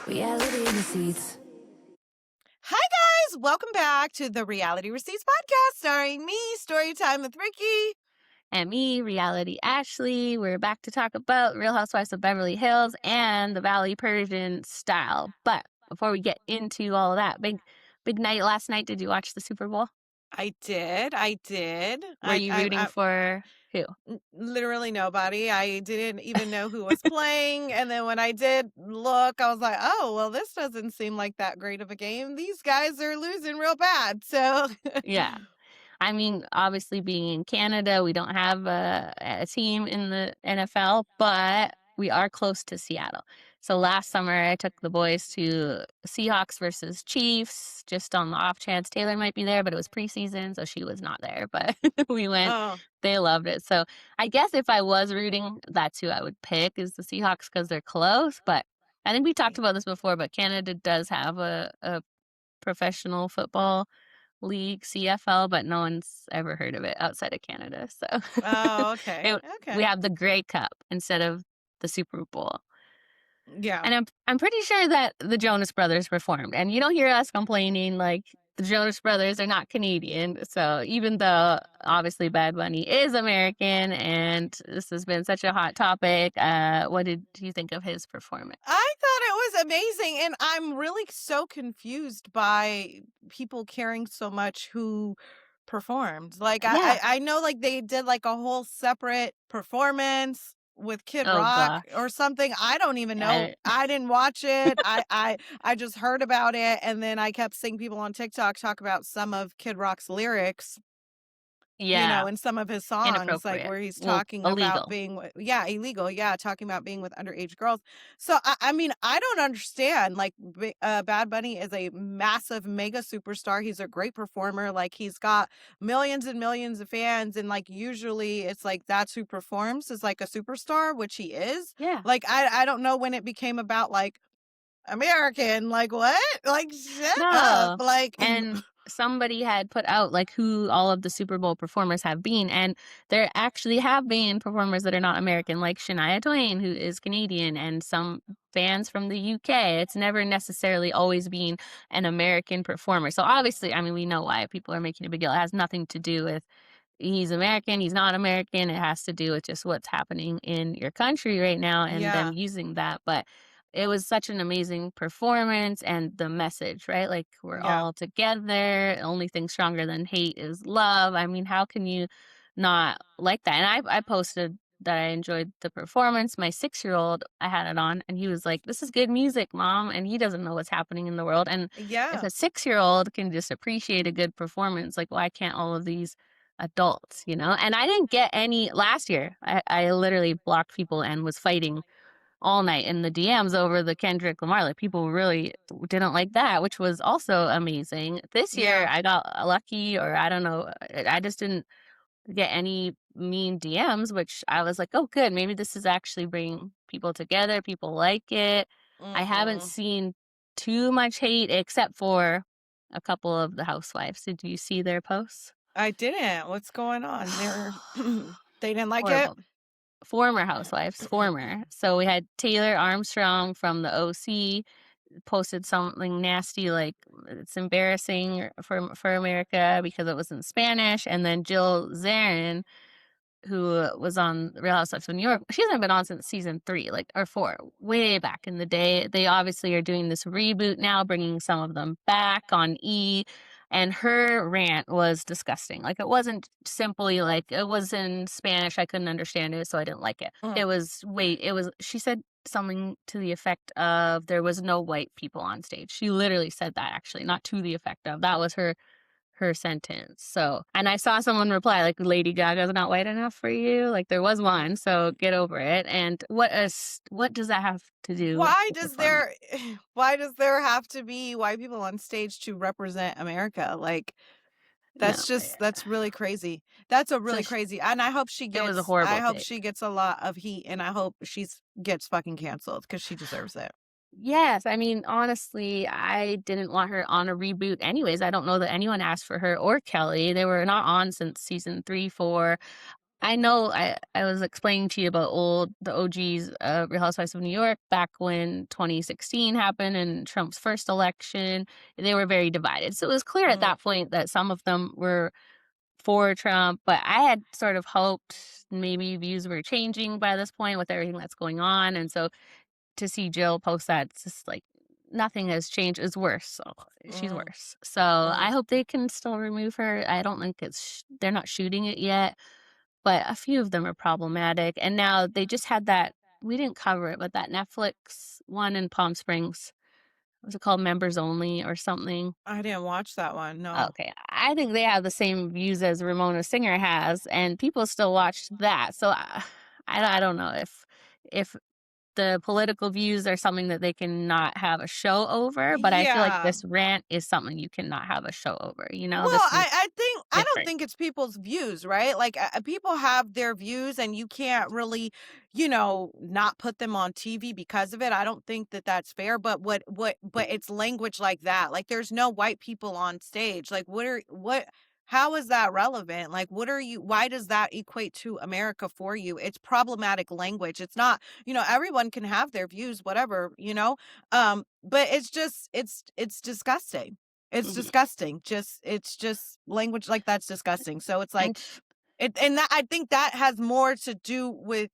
Reality Receipts. Hi, guys. Welcome back to the Reality Receipts podcast starring me, Storytime with Ricky. And me, Reality Ashley. We're back to talk about Real Housewives of Beverly Hills and the Valley Persian style. But before we get into all of that, big night last night. Did you watch the Super Bowl? I did. Were you rooting for who? Literally nobody. I didn't even know who was playing. And then when I did look, I was like, oh, well, this doesn't seem like that great of a game. These guys are losing real bad. So, Yeah. I mean, obviously, being in Canada, we don't have a team in the NFL, but we are close to Seattle. So last summer, I took the boys to Seahawks versus Chiefs, just on the off chance Taylor might be there, but it was preseason, so she was not there. But we went. oh, They loved it. So I guess if I was rooting, that's who I would pick is the Seahawks because they're close. But I think we talked about this before, but Canada does have a professional football league, CFL, but no one's ever heard of it outside of Canada. So okay. we have the Grey Cup instead of the Super Bowl. Yeah. And I'm pretty sure that the Jonas Brothers performed. And you don't hear us complaining like the Jonas Brothers are not Canadian. So even though obviously Bad Bunny is American and this has been such a hot topic, what did you think of his performance? I thought it was amazing, and I'm really so confused by people caring so much who performed. Like, Yeah. I know, like, they did, like, a whole separate performance with Kid Oh Rock gosh. or something. I don't even know. I didn't watch it. I just heard about it, and then I kept seeing people on TikTok talk about some of Kid Rock's lyrics, Yeah. in some of his songs, like Inappropriate. where he's Well, talking about illegal. being illegal, talking about being with underage girls. So I mean, I don't understand. Like, Bad Bunny is a massive mega superstar. He's a great performer. Like, he's got millions and millions of fans, and like usually it's like that's who performs is like a superstar, which he is. Yeah. Like, I don't know when it became about like American, like what? Like, shut up. No. Like, And somebody had put out like who all of the Super Bowl performers have been, and there actually have been performers that are not American, like Shania Twain, who is Canadian, and some fans from the UK. It's never necessarily always been an American performer. So obviously, I mean, we know why people are making a big deal. It has nothing to do with he's American, he's not American. It has to do with just what's happening in your country right now and yeah, them using that. But it was such an amazing performance and the message, right? Like we're yeah, all together. The only thing stronger than hate is love. I mean, how can you not like that? And I posted that I enjoyed the performance. My 6-year-old, I had it on and he was like, this is good music, mom. And he doesn't know what's happening in the world. And if yeah. a 6-year-old can just appreciate a good performance, like why can't all of these adults, you know? And I didn't get any last year. I literally blocked people and was fighting all night in the DMs over the Kendrick Lamar. Like people really didn't like that, which was also amazing. This year Yeah. I got lucky, or I don't know. I just didn't get any mean DMs, which I was like, oh, good. Maybe this is actually bringing people together. People like it. I haven't Mm-mm. seen too much hate except for a couple of the housewives. Did you see their posts? I didn't. What's going on? They didn't like it? Horrible. Former housewives, former. So we had Taylor Armstrong from the OC posted something nasty like it's embarrassing for America because it was in Spanish, and then Jill Zarin, who was on Real Housewives of New York, she hasn't been on since season 3, like or 4, way back in the day. They obviously are doing this reboot now, bringing some of them back on E. And her rant was disgusting. Like it wasn't simply like it was in Spanish. I couldn't understand it, so I didn't like it. Mm. It was she said something to the effect of there was no white people on stage. She literally said that actually, not to the effect of. That was her sentence. So, and I saw someone reply like Lady Gaga's not white enough for you. Like there was one, so get over it. And what does that have to do with Why the does performance? there have to be white people on stage to represent America? Like, No, that's really crazy. That's a so really crazy. And I hope it was a horrible take. she gets a lot of heat, and I hope gets fucking canceled because she deserves it. Yes, I mean, honestly, I didn't want her on a reboot anyways. I don't know that anyone asked for her or Kelly. They were not on since season 3, 4. I know I was explaining to you about the OGs, Real Housewives of New York back when 2016 happened and Trump's first election. They were very divided. So it was clear at Mhm. that point that some of them were for Trump, but I had sort of hoped maybe views were changing by this point with everything that's going on. And so to see Jill post that, it's just like nothing has changed. It's worse. So she's Mhm. worse. So I Mhm. hope they can still remove her. I don't think they're not shooting it yet, but a few of them are problematic. And now they just had that, we didn't cover it, but that Netflix one in Palm Springs. Was it called Members Only or something? I didn't watch that one, no. Okay, I think they have the same views as Ramona Singer has, and people still watch that. So I don't know if the political views are something that they cannot have a show over, but I feel like Yeah. this rant is something you cannot have a show over. Well, This is I don't different. think it's people's views, right? Like, people have their views, and you can't really, not put them on TV because of it. I don't think that that's fair. But but it's language like that. Like, there's no white people on stage. Like, how is that relevant? Like, what are you? Why does that equate to America for you? It's problematic language. It's not. Everyone can have their views, whatever. But it's just, it's disgusting. It's Mhm. disgusting. It's just language like that's disgusting. So it's like And sh and that I think that has more to do with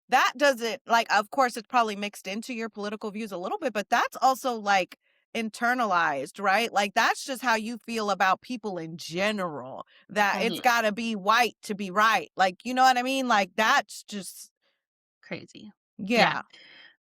that doesn't like of course it's probably mixed into your political views a little bit, but that's also like internalized, right? Like that's just how you feel about people in general. That it's mhm, got to be white to be right. Like, you know what I mean? Like that's just crazy. Yeah. yeah.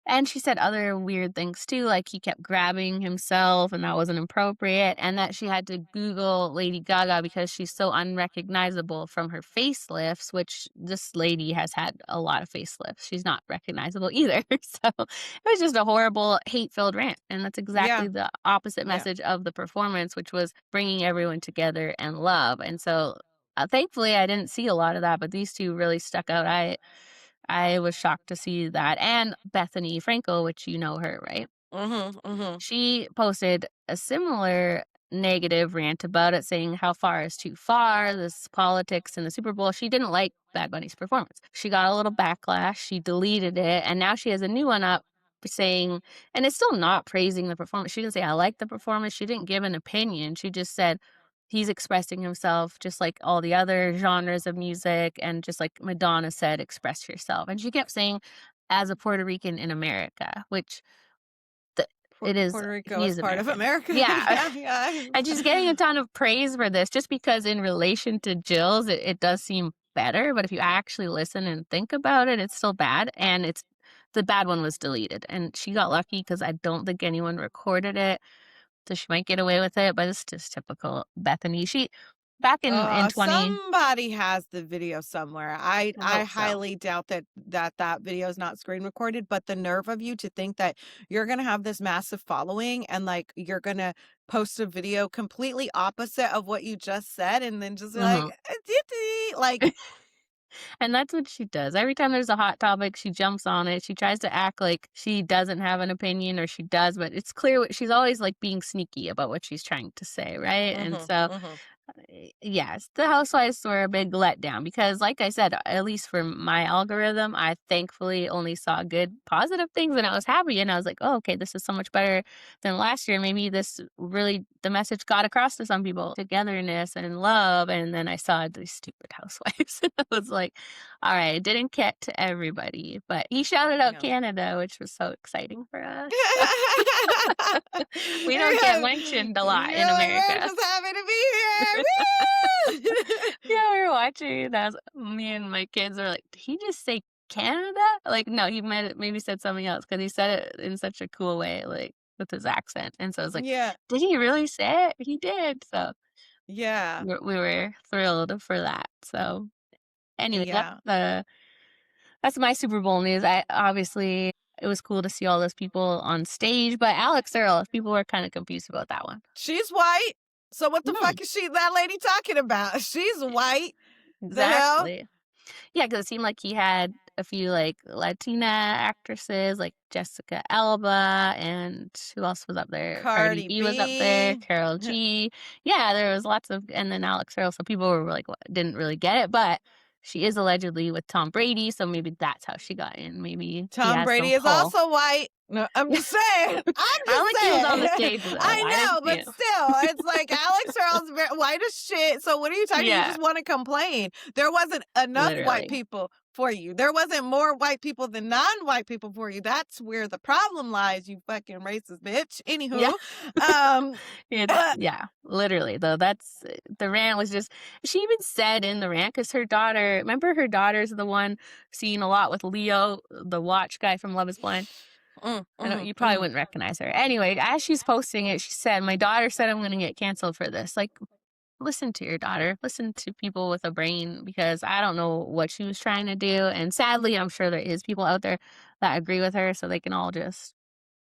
And she said other weird things too, like he kept grabbing himself and that wasn't appropriate, and that she had to Google Lady Gaga because she's so unrecognizable from her facelifts, which this lady has had a lot of facelifts. She's not recognizable either. So it was just a horrible, hate filled rant. And that's Yeah. exactly the opposite Yeah. message of the performance, which was bringing everyone together and love. And so thankfully, I didn't see a lot of that, but these two really stuck out. I was shocked to see that, and Bethany Frankel, which you know her, right? Mhm. Mhm. She posted a similar negative rant about it, saying how far is too far, this politics in the Super Bowl. She didn't like Bad Bunny's performance. She got a little backlash, she deleted it, and now she has a new one up saying, and it's still not praising the performance. She didn't say, I like the performance. She didn't give an opinion. She just said, he's expressing himself just like all the other genres of music. And just like Madonna said, express yourself. And she kept saying, as a Puerto Rican in America, which it is, Puerto Rico he is is part of American. America. Yeah. Yeah, yeah. And she's getting a ton of praise for this just because in relation to Jill's, it does seem better, but if you actually listen and think about it, it's still bad, and it's the bad one was deleted, and she got lucky because I don't think anyone recorded it, so she might get away with it, but it's just typical Bethany. She back in 20 Somebody has the video somewhere. I I I hope so. highly doubt that video is not screen recorded, but the nerve of you to think that you're gonna have this massive following and like you're gonna post a video completely opposite of what you just said and then just be like, Mhm. like, And that's what she does. Every time there's a hot topic, she jumps on it. She tries to act like she doesn't have an opinion or she does, but it's clear she's always like being sneaky about what she's trying to say, right? And mhm, so mhm. yes, the housewives were a big letdown because, like I said, at least for my algorithm, I thankfully only saw good, positive things, and I was happy. And I was like, "Oh, okay, this is so much better than last year. Maybe this really the message got across to some people, togetherness and love." And then I saw these stupid housewives, and I was like, "All right, it didn't get to everybody." But he shouted out Yeah. Canada, which was so exciting for us. We don't get mentioned a lot You're in like, we're America. just happy to be here. Woo! Yeah, we were watching that. Me and my kids are like, "Did he just say Canada?" Like, no, he might maybe said something else because he said it in such a cool way, like, with his accent, and so I was like, Yeah. "Did he really say it?" He did, so Yeah. we were thrilled for that, so anyway, Yeah. that's my Super Bowl news. I obviously, it was cool to see all those people on stage, but Alex Earl, people were kinda confused about that one. She's white. So what the Mhm, fuck is that lady talking about? She's white. The hell? exactly. Yeah, because it seemed like he had a few, like, Latina actresses, like Jessica Alba, and who else was up there? Cardi Cardi B was up there, B. Carol G. Yeah, there was lots of, and then Alex Earl, so people were like, "What?" Didn't really get it, but She is allegedly with Tom Brady, so maybe that's how she got in. Maybe he Tom has Brady some is pull. also white. No, I'm Yeah. just saying. I'm I don't just think he was on the saying. stage, though. I I didn't know, see but him. still, it's like Alex Earl's white as shit. So what are you talking? You Yeah, just want to complain. There wasn't enough white literally. people for you. There wasn't more white people than non-white people for you. That's where the problem lies, you fucking racist bitch. Yeah. Anywho, um, It's yeah, literally, though, that's the rant was just she even said in the rant because her daughter remember her daughter's the one seen a lot with Leo, the watch guy from Love Is Blind? I know you probably mhm. wouldn't recognize her. Anyway, as she's posting it, she said, "My daughter said I'm gonna get canceled for this." Like, listen to your daughter. Listen to people with a brain because I don't know what she was trying to do, and sadly, I'm sure there is people out there that agree with her, so they can all just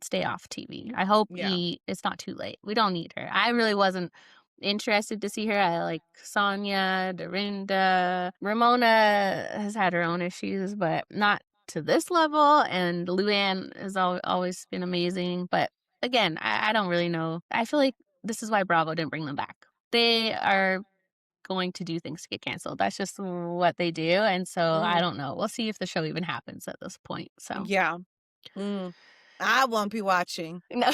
stay off TV. I hope Yeah. it's not too late. We don't need her. I really wasn't interested to see her. I like Sonia, Dorinda. Ramona has had her own issues, but not to this level. And Luann has always been amazing. But again, I don't really know. I feel like this is why Bravo didn't bring them back. They are going to do things to get canceled. That's just what they do. And so I Mm, don't know. We'll see if the show even happens at this point. So, yeah. Mm. I won't be watching. no.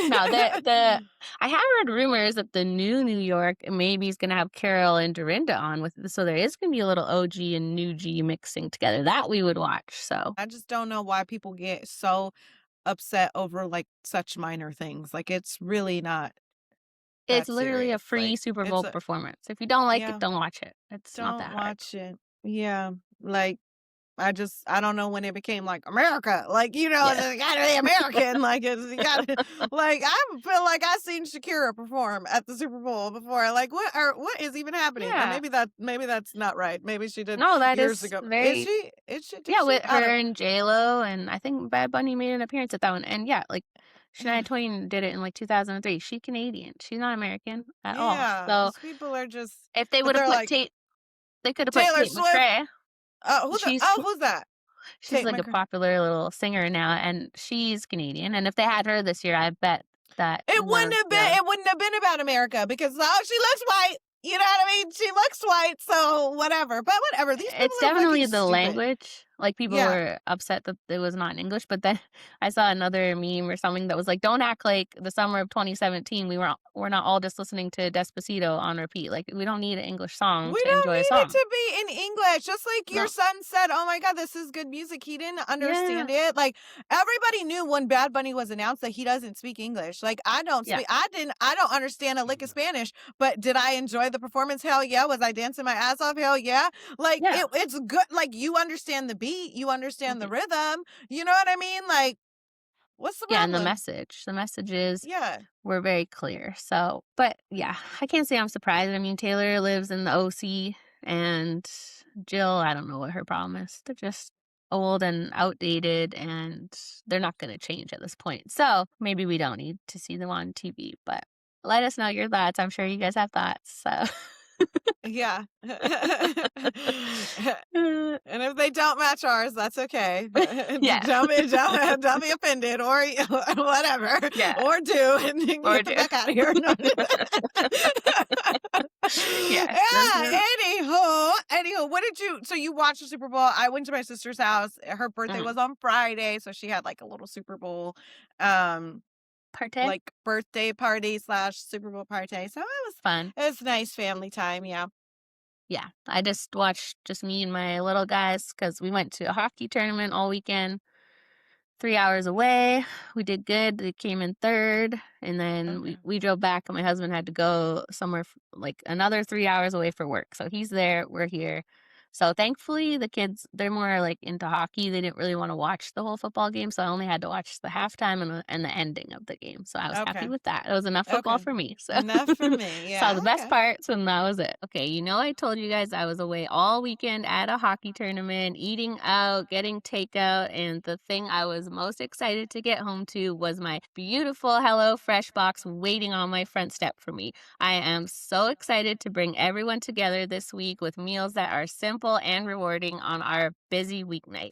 No, the I have heard rumors that the new New York maybe is gonna have Carol and Dorinda on with so there is gonna be a little OG and new G mixing together. That we would watch, so I just don't know why people get so upset over like such minor things. Like it's really not it's that literally a serious. free Like Super it's Bowl a performance. If you don't like it, yeah, don't watch it. It's not don't that hard. watch it. Yeah. Like I don't know when it became like America. Like, Yeah. it's gotta be American. Like it's you gotta like I feel like I seen Shakira perform at the Super Bowl before. Like what is even happening? Or Yeah. maybe that's not right. Maybe she did No, that years is ago. Is very she? Did yeah, she? with I her don't and J-Lo, and I think Bad Bunny made an appearance at that one, and yeah, like, Shania Twain did it in, like, 2003. She's Canadian. She's not American at all. yeah, So, these people are just if they but would've they're put like Tate they coulda put Taylor Tate Swift. McRae. She's Who's that? she's, Tate like, a McRae. popular little singer now, and she's Canadian, and if they had her this year, I bet that none yeah. It wouldn't have been about America because she looks white. You know what I mean? She looks white, so whatever. But whatever. These people It's are fucking definitely the stupid. language, like, people Yeah. were upset that it was not in English, but then I saw another meme or something that was like, "Don't act like the summer of 2017, we're not all just listening to Despacito on repeat, like, we don't need an English song We to don't enjoy a need it song." to be in English. Just like your No. son said, "Oh my god, this is good music." He didn't Yeah. understand it. Like everybody knew when Bad Bunny was announced that he doesn't speak English. Like Yeah. I don't understand a lick of Spanish, but did I enjoy the performance? Hell yeah. Was I dancing my ass off? Hell yeah. Like Yeah. it's good. Like you understand the beat, you understand the Mhm. rhythm. You know what I mean? Like what's the Yeah, and problem? the messages Yeah. were very clear. So, but yeah, I can't say I'm surprised. I mean, Taylor lives in the OC, and Jill, I don't know what her problem is. They're just old and outdated, and they're not going to change at this point. So maybe we don't need to see them on TV, but let us know your thoughts. I'm sure you guys have thoughts. So, Yeah. And if they don't match ours, that's okay. yeah, Don't be offended or whatever, yeah, or do, and then or get the do. fuck out of here. No. Yes. Yeah. Anywho, what did you? So you watched the Super Bowl? I went to my sister's house. Her birthday Mhm. was on Friday, so she had like a little Super Bowl, um, Partay? like birthday party slash Super Bowl party. So Fun. it was nice family time. Yeah. Yeah, I just watched just me and my little guys because we went to a hockey tournament all weekend, 3 hours away. We did good. They came in 3rd, and then Okay. we drove back, and my husband had to go somewhere like another 3 hours away for work. So he's there, we're here. So thankfully, the kids they're more like into hockey. They didn't really want to watch the whole football game, so I only had to watch the halftime and the ending of the game. So I was happy Okay. with that. It was enough football Okay. for me. So Enough for me. saw Yeah. the best Okay. parts, and that was it. Okay, I told you guys I was away all weekend at a hockey tournament, eating out, getting takeout, and the thing I was most excited to get home to was my beautiful Hello Fresh box waiting on my front step for me. I am so excited to bring everyone together this week with meals that are simple and rewarding on our busy weeknights.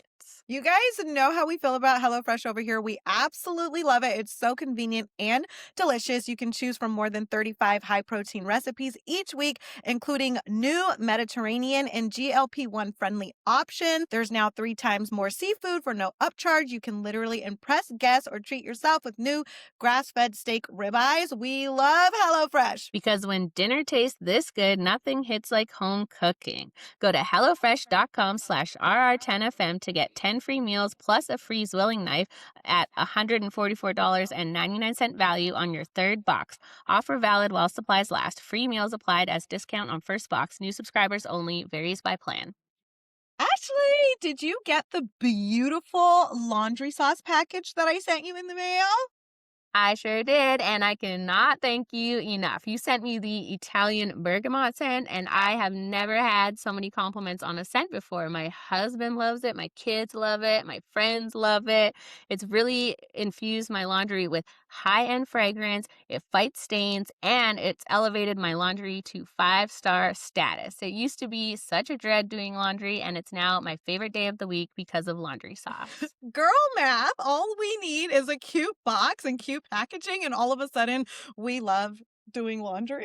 You guys know how we feel about HelloFresh over here. We absolutely love it. It's so convenient and delicious. You can choose from more than 35 high protein recipes each week, including new Mediterranean and GLP-1 friendly options. There's now 3 times more seafood for no upcharge. You can literally impress guests or treat yourself with new grass fed steak ribeyes. We love HelloFresh. Because when dinner tastes this good, nothing hits like home cooking. Go to HelloFresh.com/RR10FM to get 10 free meals plus a free Zwilling knife at $144.99 value on your third box. Offer valid while supplies last. Free meals applied as discount on first box. New subscribers only. Varies by plan. Ashley, did you get the beautiful laundry sauce package that I sent you in the mail? I sure did, and I cannot thank you enough. You sent me the Italian bergamot scent, and I have never had so many compliments on a scent before. My husband loves it, my kids love it, my friends love it. It's really infused my laundry with high-end fragrance. It fights stains, and it's elevated my laundry to 5-star status. It used to be such a dread doing laundry, and it's now my favorite day of the week because of laundry sauce. Girl math, all we need is a cute box and cute packaging, and all of a sudden we love doing laundry.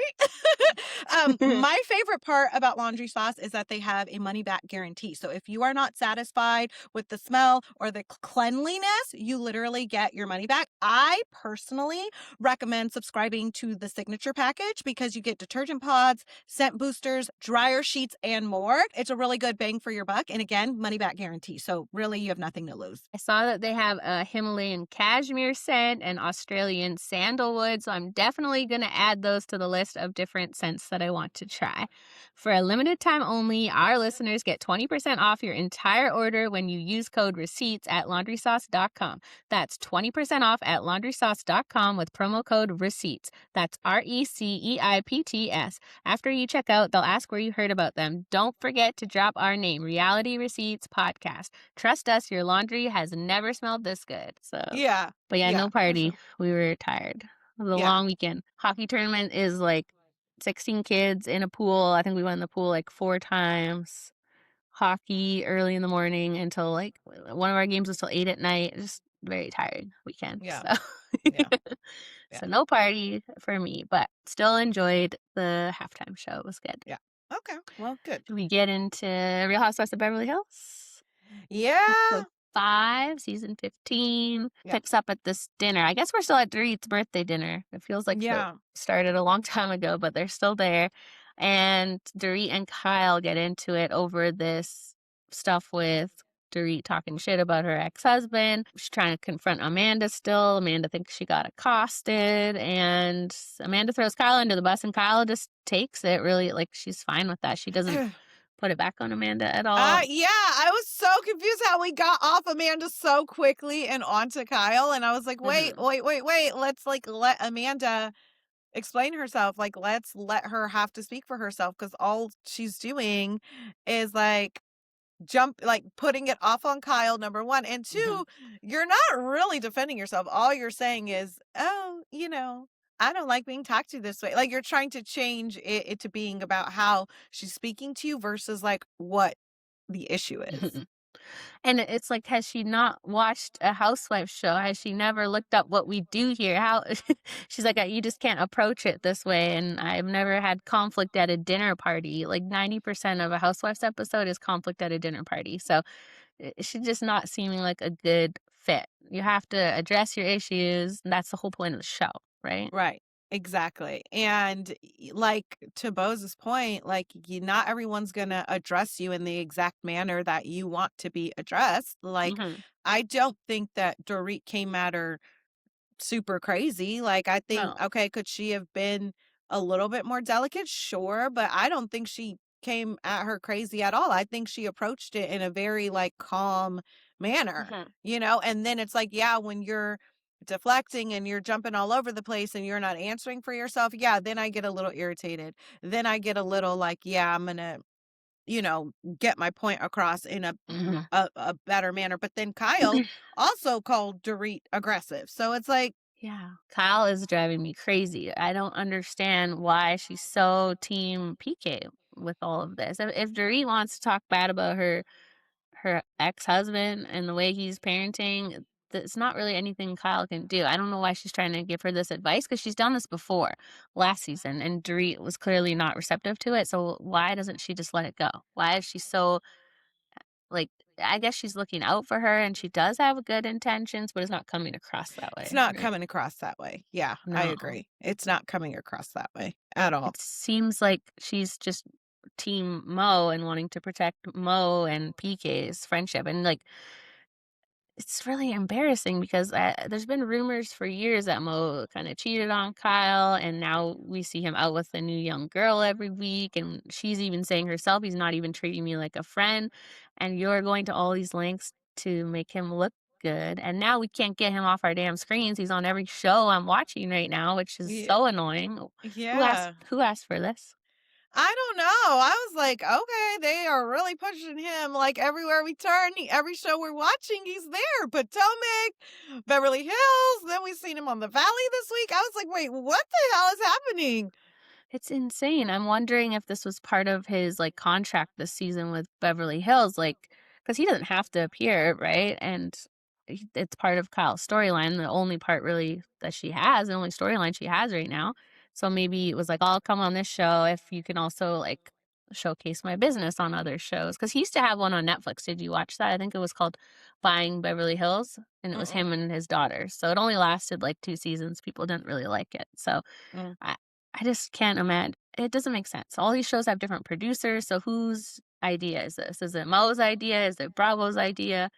My favorite part about laundry sauce is that they have a money back guarantee. So if you are not satisfied with the smell or the cleanliness, you literally get your money back. I personally recommend subscribing to the signature package because you get detergent pods, scent boosters, dryer sheets, and more. It's a really good bang for your buck. And again, money back guarantee. So really, you have nothing to lose. I saw that they have a Himalayan cashmere scent and Australian sandalwood, so I'm definitely going to add those to the list of different scents that I want to try. For a limited time only, our listeners get 20% off your entire order when you use code RECEIPTS at laundrysauce.com. That's 20% off at laundrysauce.com with promo code RECEIPTS. That's RECEIPTS. After you check out, they'll ask where you heard about them. Don't forget to drop our name, Reality Receipts Podcast. Trust us, your laundry has never smelled this good. So, Yeah. but yeah, Yeah, no for party. sure. We were tired. It was a Yeah. long weekend. Hockey tournament is like 16 kids in a pool. I think we went in the pool like 4 times. Hockey early in the morning until like one of our games was till 8 at night. Just very tired weekend. Yeah. So, Yeah. so Yeah. no party for me, but still enjoyed the halftime show. It was good. Yeah. Okay. Well, good. Should we get into Real Housewives of Beverly Hills? Yeah. Episode 5, season 15 Yeah. picks up at this dinner. I guess we're still at Dorit's birthday dinner. It feels like it Yeah. started a long time ago, but they're still there. And Dorit and Kyle get into it over this stuff with Dorit talking shit about her ex-husband. She's trying to confront Amanda still. Amanda thinks she got accosted, and Amanda throws Kyle under the bus, and Kyle just takes it really like she's fine with that. She doesn't put it back on Amanda at all. Yeah, I was so confused how we got off Amanda so quickly and onto Kyle. And I was like, wait, Mhm. wait, wait, wait. Let's like let Amanda explain herself. Like, let's let her have to speak for herself because all she's doing is like putting it off on Kyle, number one. And Mhm. two, you're not really defending yourself. All you're saying is, oh, I don't like being talked to this way. Like you're trying to change it to being about how she's speaking to you versus like what the issue is. And it's like, has she not watched a housewife show? Has she never looked up what we do here? How she's like, you just can't approach it this way. And I've never had conflict at a dinner party. Like 90% of a housewives episode is conflict at a dinner party. So she's just not seeming like a good fit. You have to address your issues. And that's the whole point of the show, right? Right. Exactly. And like to Bose's point, like not everyone's going to address you in the exact manner that you want to be addressed. Like Hmm. I don't think that Dorit came at her super crazy. Like, I think, No. okay, could she have been a little bit more delicate? Sure, but I don't think she came at her crazy at all. I think she approached it in a very like calm manner, Hmm. and then it's like, yeah, when you're deflecting and you're jumping all over the place and you're not answering for yourself, yeah, then I get a little irritated. Then I get a little like, yeah, I'm gonna, you know, get my point across in a Hmm. a better manner. But then Kyle also called Dorit aggressive. So it's like, Yeah. Kyle is driving me crazy. I don't understand why she's so team PK with all of this. If Dorit wants to talk bad about her her ex-husband and the way he's parenting, it's not really anything Kyle can do. I don't know why she's trying to give her this advice because she's done this before last season, and Dorit was clearly not receptive to it. So why doesn't she just let it go? Why is she so like? I guess she's looking out for her, and she does have good intentions, but it's not coming across that It's way, not right? coming across that way. Yeah, I No. agree. It's not coming across that way at all. It seems like she's just team Mo and wanting to protect Mo and PK's friendship, and, like, it's really embarrassing because, there's been rumors for years that Mo kinda cheated on Kyle, and now we see him out with a new young girl every week, and she's even saying herself, "He's not even treating me like a friend," and you're going to all these lengths to make him look good, and now we can't get him off our damn screens. He's on every show I'm watching right now, which is Yeah. so annoying. Yeah. Who asked for this? I don't know. I was like, okay, they are really pushing him like everywhere we turn. Every show we're watching, he's there. Potomac, Beverly Hills. Then we seen him on the Valley this week. I was like, wait, what the hell is happening? It's insane. I'm wondering if this was part of his, like, contract this season with Beverly Hills, like, because he doesn't have to appear, right? And it's part of Kyle's storyline, the only part really that she has, the only storyline she has right now. So maybe it was like, "I'll come on this show if you can also, like, showcase my business on other shows." Because he used to have one on Netflix. Did you watch that? I think it was called Buying Beverly Hills, and it was Mm-mm. him and his daughter. So it only lasted, like, 2 seasons. People didn't really like it. So Mm. I I just can't imagine. It doesn't make sense. All these shows have different producers, so whose idea is this? Is it Mo's idea? Is it Bravo's idea?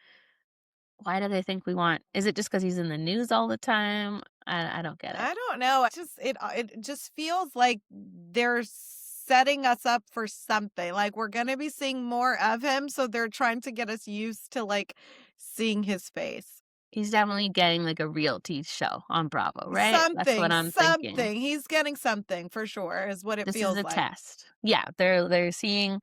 Why do they think we want is it just because he's in the news all the time? I don't get it. I don't know. It just feels like they're setting us up for something. Like we're gonna be seeing more of him, so they're trying to get us used to like seeing his face. He's definitely getting, like, a realty show on Bravo, right? That's what Something, I'm thinking. something. He's getting something for sure, is what it This is feels a like. test. Yeah, they're seeing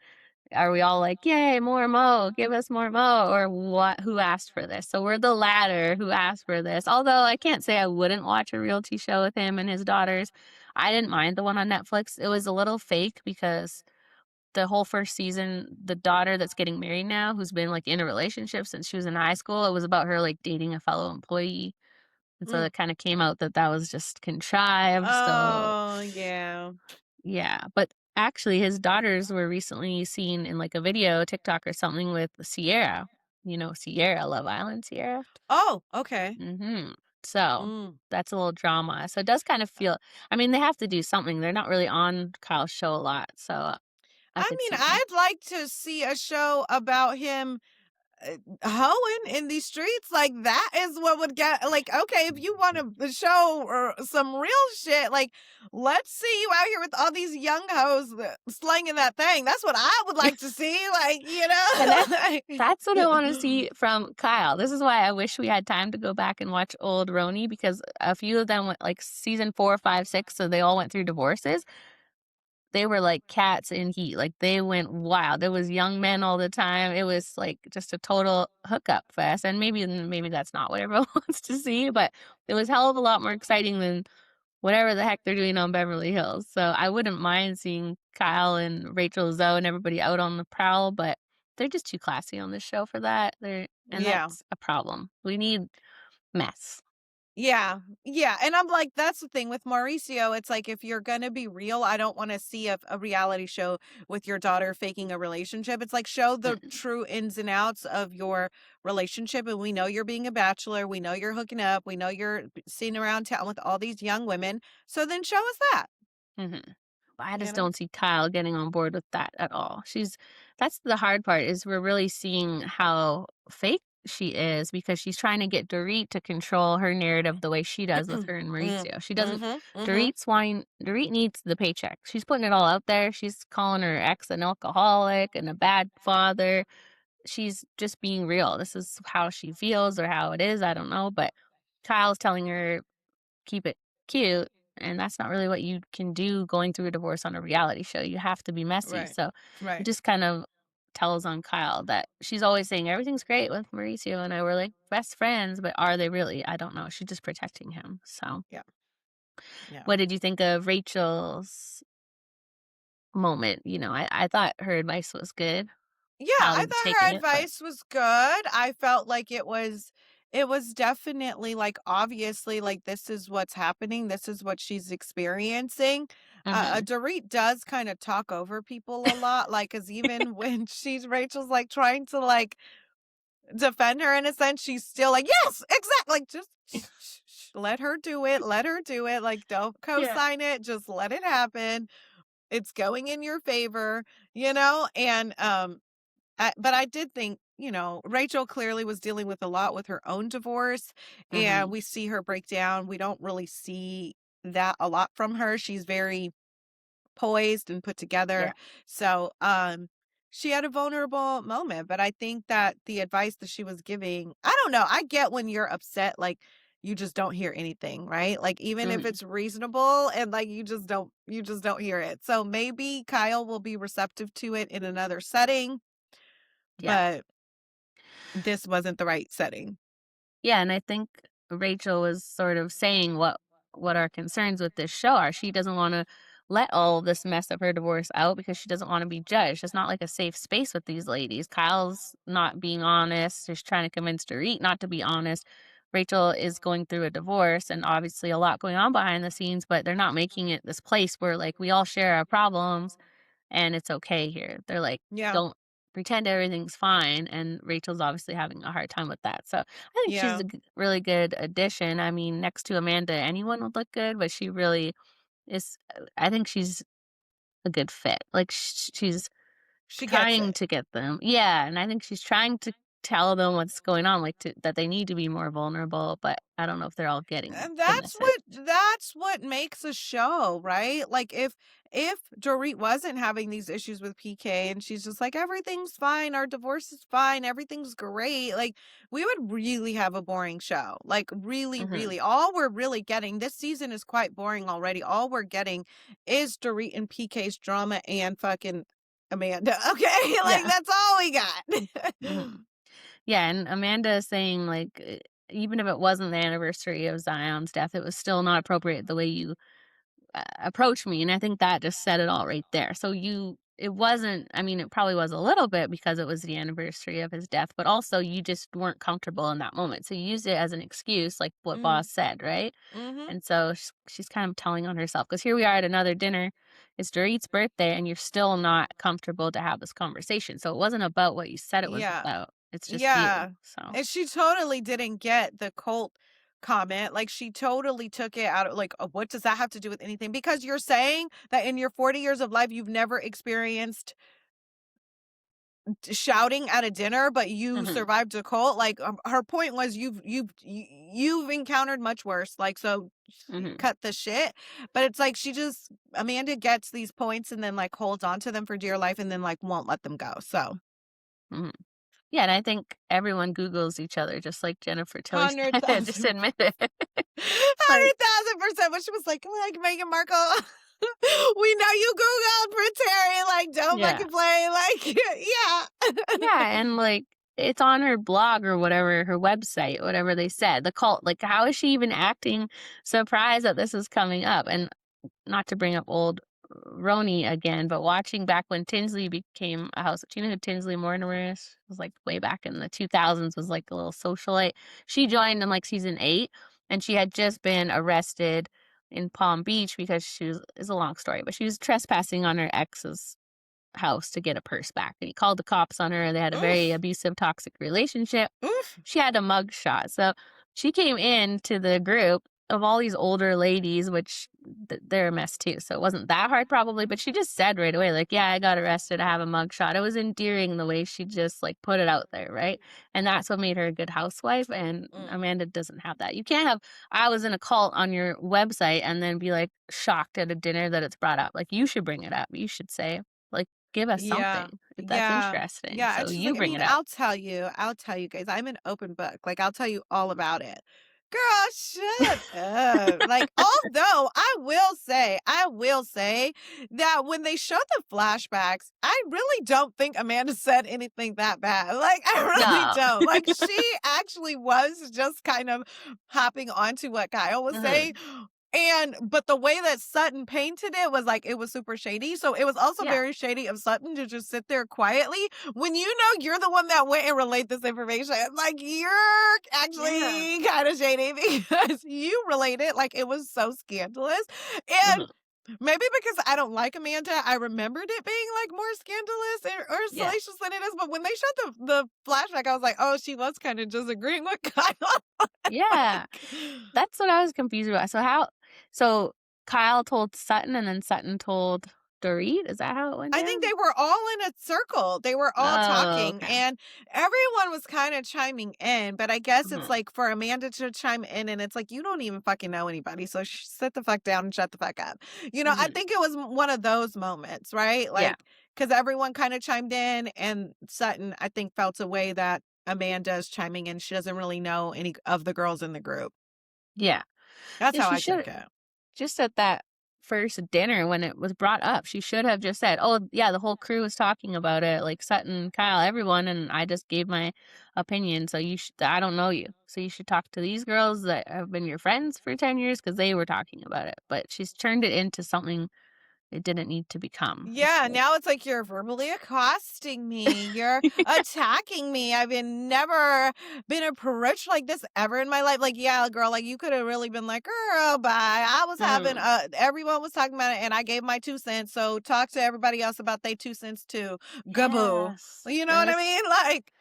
are we all like, "Yay, more Mo, give us more Mo," or what who asked for this? So we're the latter who asked for this, although I can't say I wouldn't watch a realty show with him and his daughters. I didn't mind the one on Netflix. It was a little fake because the whole first season, the daughter that's getting married now, who's been, like, in a relationship since she was in high school, it was about her, like, dating a fellow employee, and so Mm. it kinda came out that that was just contrived, so Oh, yeah. yeah, but actually his daughters were recently seen in, like, a video, TikTok or something with Sierra. You know Sierra, Love Island Sierra? Oh, okay. Mhm. So, Mm. that's a little drama. So it does kind of feel I mean, they have to do something. They're not really on Kyle's show a lot, so I I could mean, see that. I'd like to see a show about him hoeing in these streets. Like that is what would get like, okay, if you want to show or some real shit, like let's see you out here with all these young hoes slanging that thing. That's what I would like to see. Like, And that's what I wanna know. see from Kyle. This is why I wish we had time to go back and watch old Roni because a few of them went like season 4, 5, 6, so they all went through divorces. They were like cats in heat, like, they went wild. It was young men all the time. It was, like, just a total hookup fest, and maybe that's not what everyone wants to see, but it was hell of a lot more exciting than whatever the heck they're doing on Beverly Hills. So I wouldn't mind seeing Kyle and Rachel Zoe and everybody out on the prowl, but they're just too classy on this show for that. And Yeah. that's a problem. We need mess. Yeah, yeah, and I'm like, that's the thing with Mauricio, it's like, if you're gonna be real, I don't wanna see a reality show with your daughter faking a relationship. It's like, show the Mm, true ins and outs of your relationship, and we know you're being a bachelor, we know you're hooking up, we know you're seen around town with all these young women, so then show us that, mhm. I you just know? don't see Kyle getting on board with that at all. That's the hard part is we're really seeing how fake she is because she's trying to get Dorit to control her narrative the way she does with her and Mm, Maurizio. She doesn't mhm, mhm. Dorit needs the paycheck. She's putting it all out there. She's calling her ex an alcoholic and a bad father. She's just being real. This is how she feels or how it is. I don't know. But Kyle's telling her keep it cute, and that's not really what you can do going through a divorce on a reality show. You have to be messy. Right, So it right. just kind of tells on Kyle that she's always saying everything's great with Mauricio and I were like best friends, but are they really? I don't know. She's just protecting him. So Yeah, yeah. what did you think of Rachel's moment? I thought her advice was good. Yeah, how I they've thought taken her it, but advice was good. I felt like it was definitely, like, obviously, like, this is what's happening, this is what she's experiencing. mhm. Dorit does kinda talk over people a lot, like, cause even when Rachel's, like, trying to, like, defend her in a sense, she's still like, "Yes, exactly, like, just let her do it, like, don't Yeah. co-sign it, just let it happen. It's going in your favor," you know? And, but I did think, Rachel clearly was dealing with a lot with her own divorce, and Mhm. we see her break down. We don't really see that a lot from her. She's very poised and put together. Yeah. So, she had a vulnerable moment, but I think that the advice that she was giving, I don't know. I get when you're upset, like you just don't hear anything, right? Like even if Mhm. it's reasonable and like you just don't hear it. So maybe Kyle will be receptive to it in another setting, Yeah. but this wasn't the right setting. Yeah, and I think Rachel was sort of saying what our concerns with this show are. She doesn't want to let all this mess of her divorce out because she doesn't want to be judged. It's not like a safe space with these ladies. Kyle's not being honest. She's trying to convince Dorit not to be honest. Rachel is going through a divorce and obviously a lot going on behind the scenes, but they're not making it this place where like we all share our problems and it's okay here. They're like, Yeah. don't pretend everything's fine. And Rachel's obviously having a hard time with that. So I think she's Yeah. a really good addition. I mean, next to Amanda, anyone would look good, but she really is. I think she's a good fit. Like she's She gets trying it. to get them. Yeah. And I think she's trying to tell them what's going on, like that they need to be more vulnerable. But I don't know if they're all getting And the that's message. what makes a show, right? Like if Dorit wasn't having these issues with PK and she's just like everything's fine, our divorce is fine, everything's great, like we would really have a boring show. Like really, Hmm. really. All we're really getting this season is quite boring already. All we're getting is Dorit and PK's drama and fucking Amanda. Okay? Like Yeah. that's all we got. Hmm. Yeah, and Amanda is saying, like, even if it wasn't the anniversary of Zion's death, it was still not appropriate the way you approached me. And I think that just said it all right there. So it wasn't, I mean, it probably was a little bit because it was the anniversary of his death, but also you just weren't comfortable in that moment. So you used it as an excuse, like what Mhm. Boss said, right? Mhm. And so she's kind of telling on herself because here we are at another dinner. It's Dorit's birthday, and you're still not comfortable to have this conversation. So it wasn't about what you said it was Yeah. about. It's just you. Yeah, So. and she totally didn't get the cult comment, like, she totally took it out of like, what does that have to do with anything?" Because you're saying that in your 40 years of life, you've never experienced shouting at a dinner, but you Mhm. survived a cult, like, her point was you've encountered much worse, like, so Mhm. cut the shit, but it's like she just Amanda gets these points and then, like, holds on to them for dear life and then, like, won't let them go, so Mhm. Yeah, and I think everyone Googles each other just like Jennifer Tilly said. Just 100,000 admit it. Like, 100,000%. When she was like Meghan Markle, we know you Googled for Terry. Like, don't yeah. fucking play. Like, yeah. Yeah, and, like, it's on her blog or whatever, her website, whatever they said. The cult, like, how is she even acting surprised that this is coming up? And not to bring up old Roni again, but watching back when Tinsley became a house, do you know who Tinsley Mortimer is? It was like way back in the 2000s, was like a little socialite. She joined in like season 8, and she had just been arrested in Palm Beach because she was, it's a long story, but she was trespassing on her ex's house to get a purse back. And he called the cops on her. They had a very Oof. abusive, toxic relationship. Oof. She had a mug shot. So she came into the group of all these older ladies, which they're a mess too. So it wasn't that hard probably, but she just said right away, like, yeah, I got arrested. I have a mug shot. It was endearing the way she just like put it out there, right? And that's what made her a good housewife. And Mm. Amanda doesn't have that. You can't have, I was in a cult on your website and then be like shocked at a dinner that it's brought up. Like, you should bring it up. You should say, like, give us Yeah. something if that's Yeah. interesting. Yeah. So And she's you like, I bring mean, it up. I'll tell you guys, I'm an open book. Like, I'll tell you all about it. Girl, shut up. Like, although I will say that when they show the flashbacks, I really don't think Amanda said anything that bad. Like, I really No. don't. Like, she actually was just kind of hopping onto what Kyle was saying. Mhm. But the way that Sutton painted it was like it was super shady. So it was also Yeah. very shady of Sutton to just sit there quietly when you know you're the one that went and relayed this information. Like you're Yeah. actually kind of shady because you relayed it like it was so scandalous. And Mhm. maybe because I don't like Amanda, I remembered it being like more scandalous or Yeah. salacious than it is. But when they showed the flashback, I was like, oh, she was kind of just agreeing with Kyle. Yeah. Like, That's what I was confused about. So Kyle told Sutton and then Sutton told Dorit? Is that how it went I think down? they were all in a circle. They were all Oh, talking okay. and everyone was kind of chiming in, but I guess it's Mhm. like for Amanda to chime in and it's like you don't even fucking know anybody, so sit the fuck down and shut the fuck up. I Mhm. think it was one of those moments, right? Yeah. Like cuz everyone kind of chimed in and Sutton I think felt a way that Amanda is chiming in. She doesn't really know any of the girls in the group. Yeah. That's Yeah, how she I should took it. just at that first dinner when it was brought up, she should have just said, "Oh, yeah, the whole crew was talking about it, like Sutton, Kyle, everyone, and I just gave my opinion, so I don't know you. So you should talk to these girls that have been your friends for 10 years because they were talking about it." But she's turned it into something it didn't need to become. It's Yeah, like now it's like you're verbally accosting me. You're attacking me. Never been approached like this ever in my life. Like, yeah, girl, like you could have really been like, girl, bye. I was having Mhm. everyone was talking about it and I gave my 2 cents. So talk to everybody else about their 2 cents too. Gaboo. Yes, You know and what I that's mean? Like,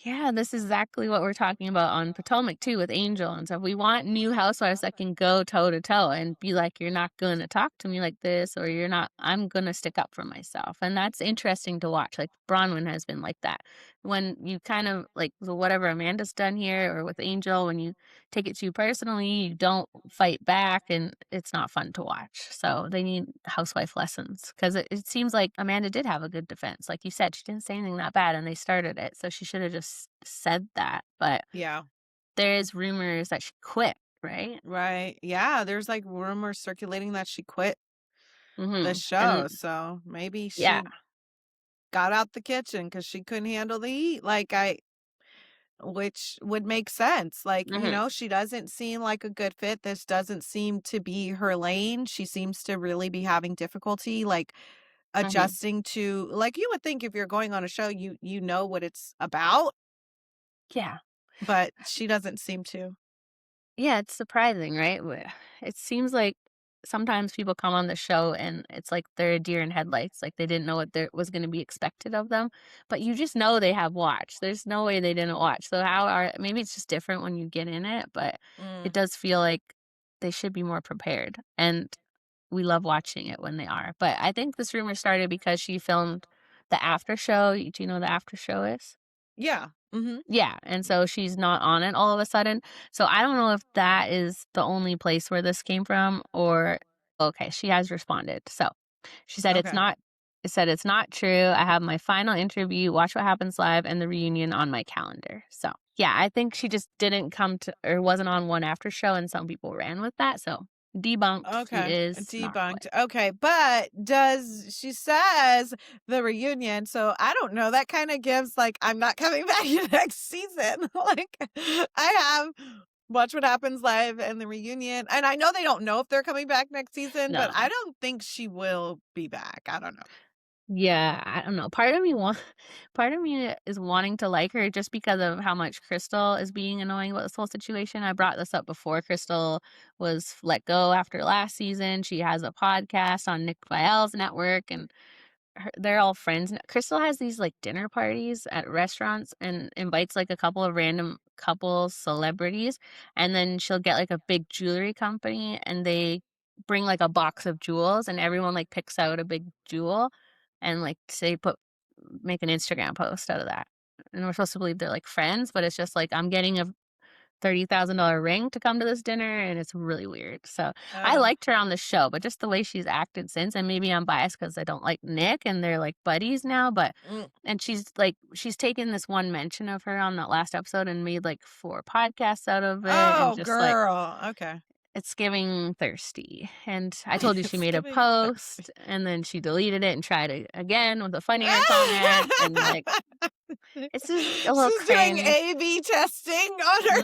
yeah, this is exactly what we're talking about on Potomac too with Angel and stuff. We want new housewives that can go toe to toe and be like, "You're not gonna talk to me like this," or "You're not I'm gonna stick up for myself." And that's interesting to watch. Like Bronwyn has been like that. When you kind of like whatever Amanda's done here or with Angel, when you take it too personally, you don't fight back and it's not fun to watch. So they need housewife lessons because it seems like Amanda did have a good defense. Like you said, she didn't say anything that bad and they started it. So she should have just said that. But yeah, there is rumors that she quit, right? right. Yeah, there's like rumors circulating that she quit the And show. So maybe yeah. she got out the kitchen because she couldn't handle the heat. Which would make sense. Like, hmm she doesn't seem like a good fit. This doesn't seem to be her lane. She seems to really be having difficulty, like, hmm adjusting to like, you would think if you're going on a show, you know what it's about, Yeah. but she doesn't seem to. Yeah, it's surprising, right? It seems like sometimes people come on the show and it's like they're a deer in headlights, like they didn't know what there was going to be expected of them, but you just know they have watched. There's no way they didn't watch. So how are maybe it's just different when you get in it, but it Mm. does feel like they should be more prepared. And we love watching it when they are. But I think this rumor started because she filmed the after show. Do you know what the after show is? Yeah. Mhm. Yeah, and so she's not on it all of a sudden. So I don't know if that is the only place where this came from or okay, she has responded. So she said Okay. it said it's not true. I have my final interview, Watch What Happens Live, and the reunion on my calendar. So yeah, I think she just didn't come to or wasn't on one after show and some people ran with that. So debunked. She Okay. is not Debunked. quit. Okay, but does she says the reunion, so I don't know, that kinda gives, like, I'm not coming back next season. Like, I have Watch What Happens Live and the reunion, and I know they don't know if they're coming back next season, but No. I don't think she will be back. I don't know. Yeah, I don't know. Part of me is wanting to like her just because of how much Crystal is being annoying about this whole situation. I brought this up before. Crystal was let go after last season. She has a podcast on Nick Viall's network, and they're all friends. Crystal has these like dinner parties at restaurants and invites like a couple of random couples, celebrities, and then she'll get like a big jewelry company and they bring like a box of jewels and everyone like picks out a big jewel and like say put make an Instagram post out of that. And we're supposed to believe they're like friends, but it's just like I'm getting a $30,000 ring to come to this dinner, and it's really weird. So, I Oh. liked her on the show, but just the way she's acted since, and maybe I'm biased because I don't like Nick and they're, like, buddies now, but Mm. and she's taken this one mention of her on that last episode and made, like, 4 podcasts out of it, and Oh, just, like girl. Okay. It's giving thirsty. And I told you she It's made a giving thirsty. post and then she deleted it and tried it again with a funnier comment. And like, it's just a little She's doing cringe. A/B testing on her.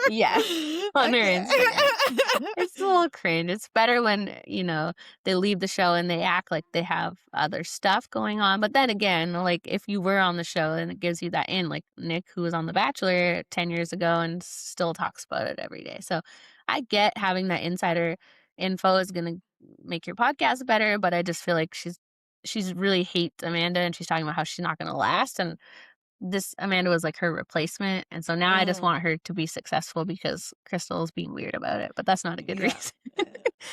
Yes, on her Okay. Instagram. It's a little cringe. It's better when, they leave the show and they act like they have other stuff going on. But then again, like if you were on the show and it gives you that in, like Nick, who was on The Bachelor 10 years ago and still talks about it every day. So I get having that insider info is going to make your podcast better, but I just feel like she's really hates Amanda and she's talking about how she's not going to last. And this Amanda was like her replacement, and so now I just Mm, want her to be successful because Crystal is being weird about it, but that's not a good yeah. reason.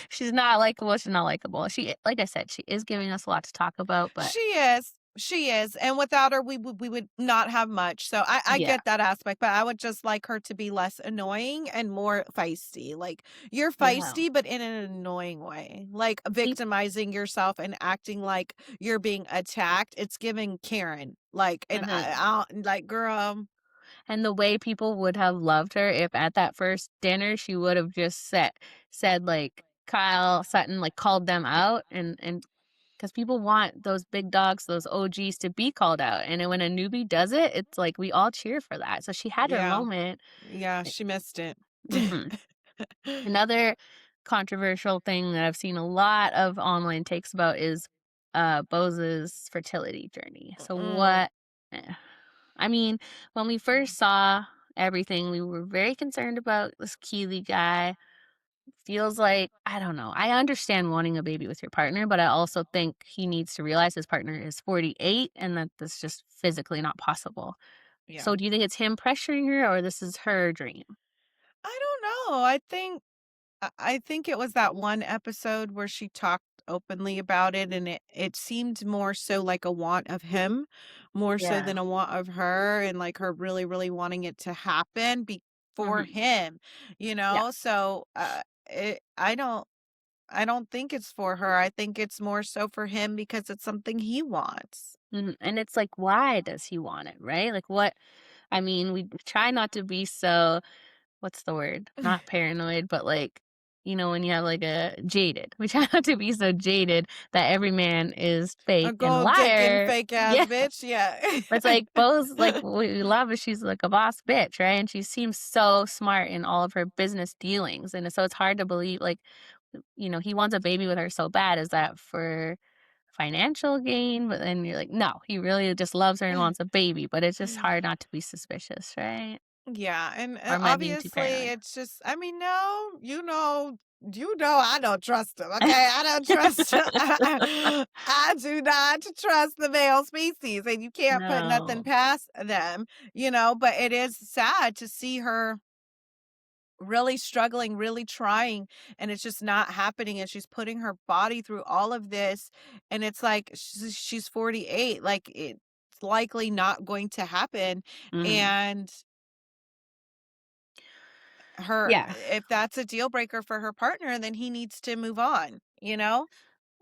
She's not likable, she's not likable. She like I said, she is giving us a lot to talk about, but She is. She is. And without her, we would not have much. So I yeah. get that aspect, but I would just like her to be less annoying and more feisty. Like you're Yeah. feisty, but in an annoying way. Like Peop victimizing yourself and acting like you're being attacked. It's giving Karen. Like, and Mhm. I don't like, girl. And the way people would have loved her if at that first dinner she would have just said, like, Kyle Sutton, like, called them out and because people want those big dogs, those OGs to be called out, and then when a newbie does it, it's like we all cheer for that. So she had her Yeah. moment. Yeah. She missed it. Mhm. Another controversial thing that I've seen a lot of online takes about is, Bose's fertility journey. So Mm, what eh, I mean, when we first saw everything, we were very concerned about this Keeley guy. Feels like I don't know. I understand wanting a baby with your partner, but I also think he needs to realize his partner is 48 and that this just physically not possible. yeah. So do you think it's him pressuring her or this is her dream? I don't know. I think it was that one episode where she talked openly about it, and it seemed more so like a want of him, more so Yeah. than a want of her, and like her really, really wanting it to happen for Mhm. him, Yeah. So I don't think it's for her. I think it's more so for him because it's something he wants. Mhm. And it's like, why does he want it, right? Like, what? I mean, we try not to be so, what's the word? Not paranoid, but like, when you have like a jaded. We try not to be so jaded that every man is A fake and a gold digging liar. fake ass Yeah. bitch. Yeah. But it's like both, like, what we love is she's like a boss bitch, right? And she seems so smart in all of her business dealings. And so it's hard to believe, like, he wants a baby with her so bad. Is that for financial gain? But then you're like, no, he really just loves her and wants a baby. But it's just hard not to be suspicious, right? Yeah, Or and am I being too obviously paranoid? it's just I mean, no, I don't trust him, okay? I don't trust I do not trust the male species, and you can't put nothing No. past them, but it is sad to see her really struggling, really trying, and it's just not happening, and she's putting her body through all of this, and it's like she's 48, like, it's likely not going to happen, Mhm. and her Yeah. if that's a deal breaker for her partner, then he needs to move on, you know?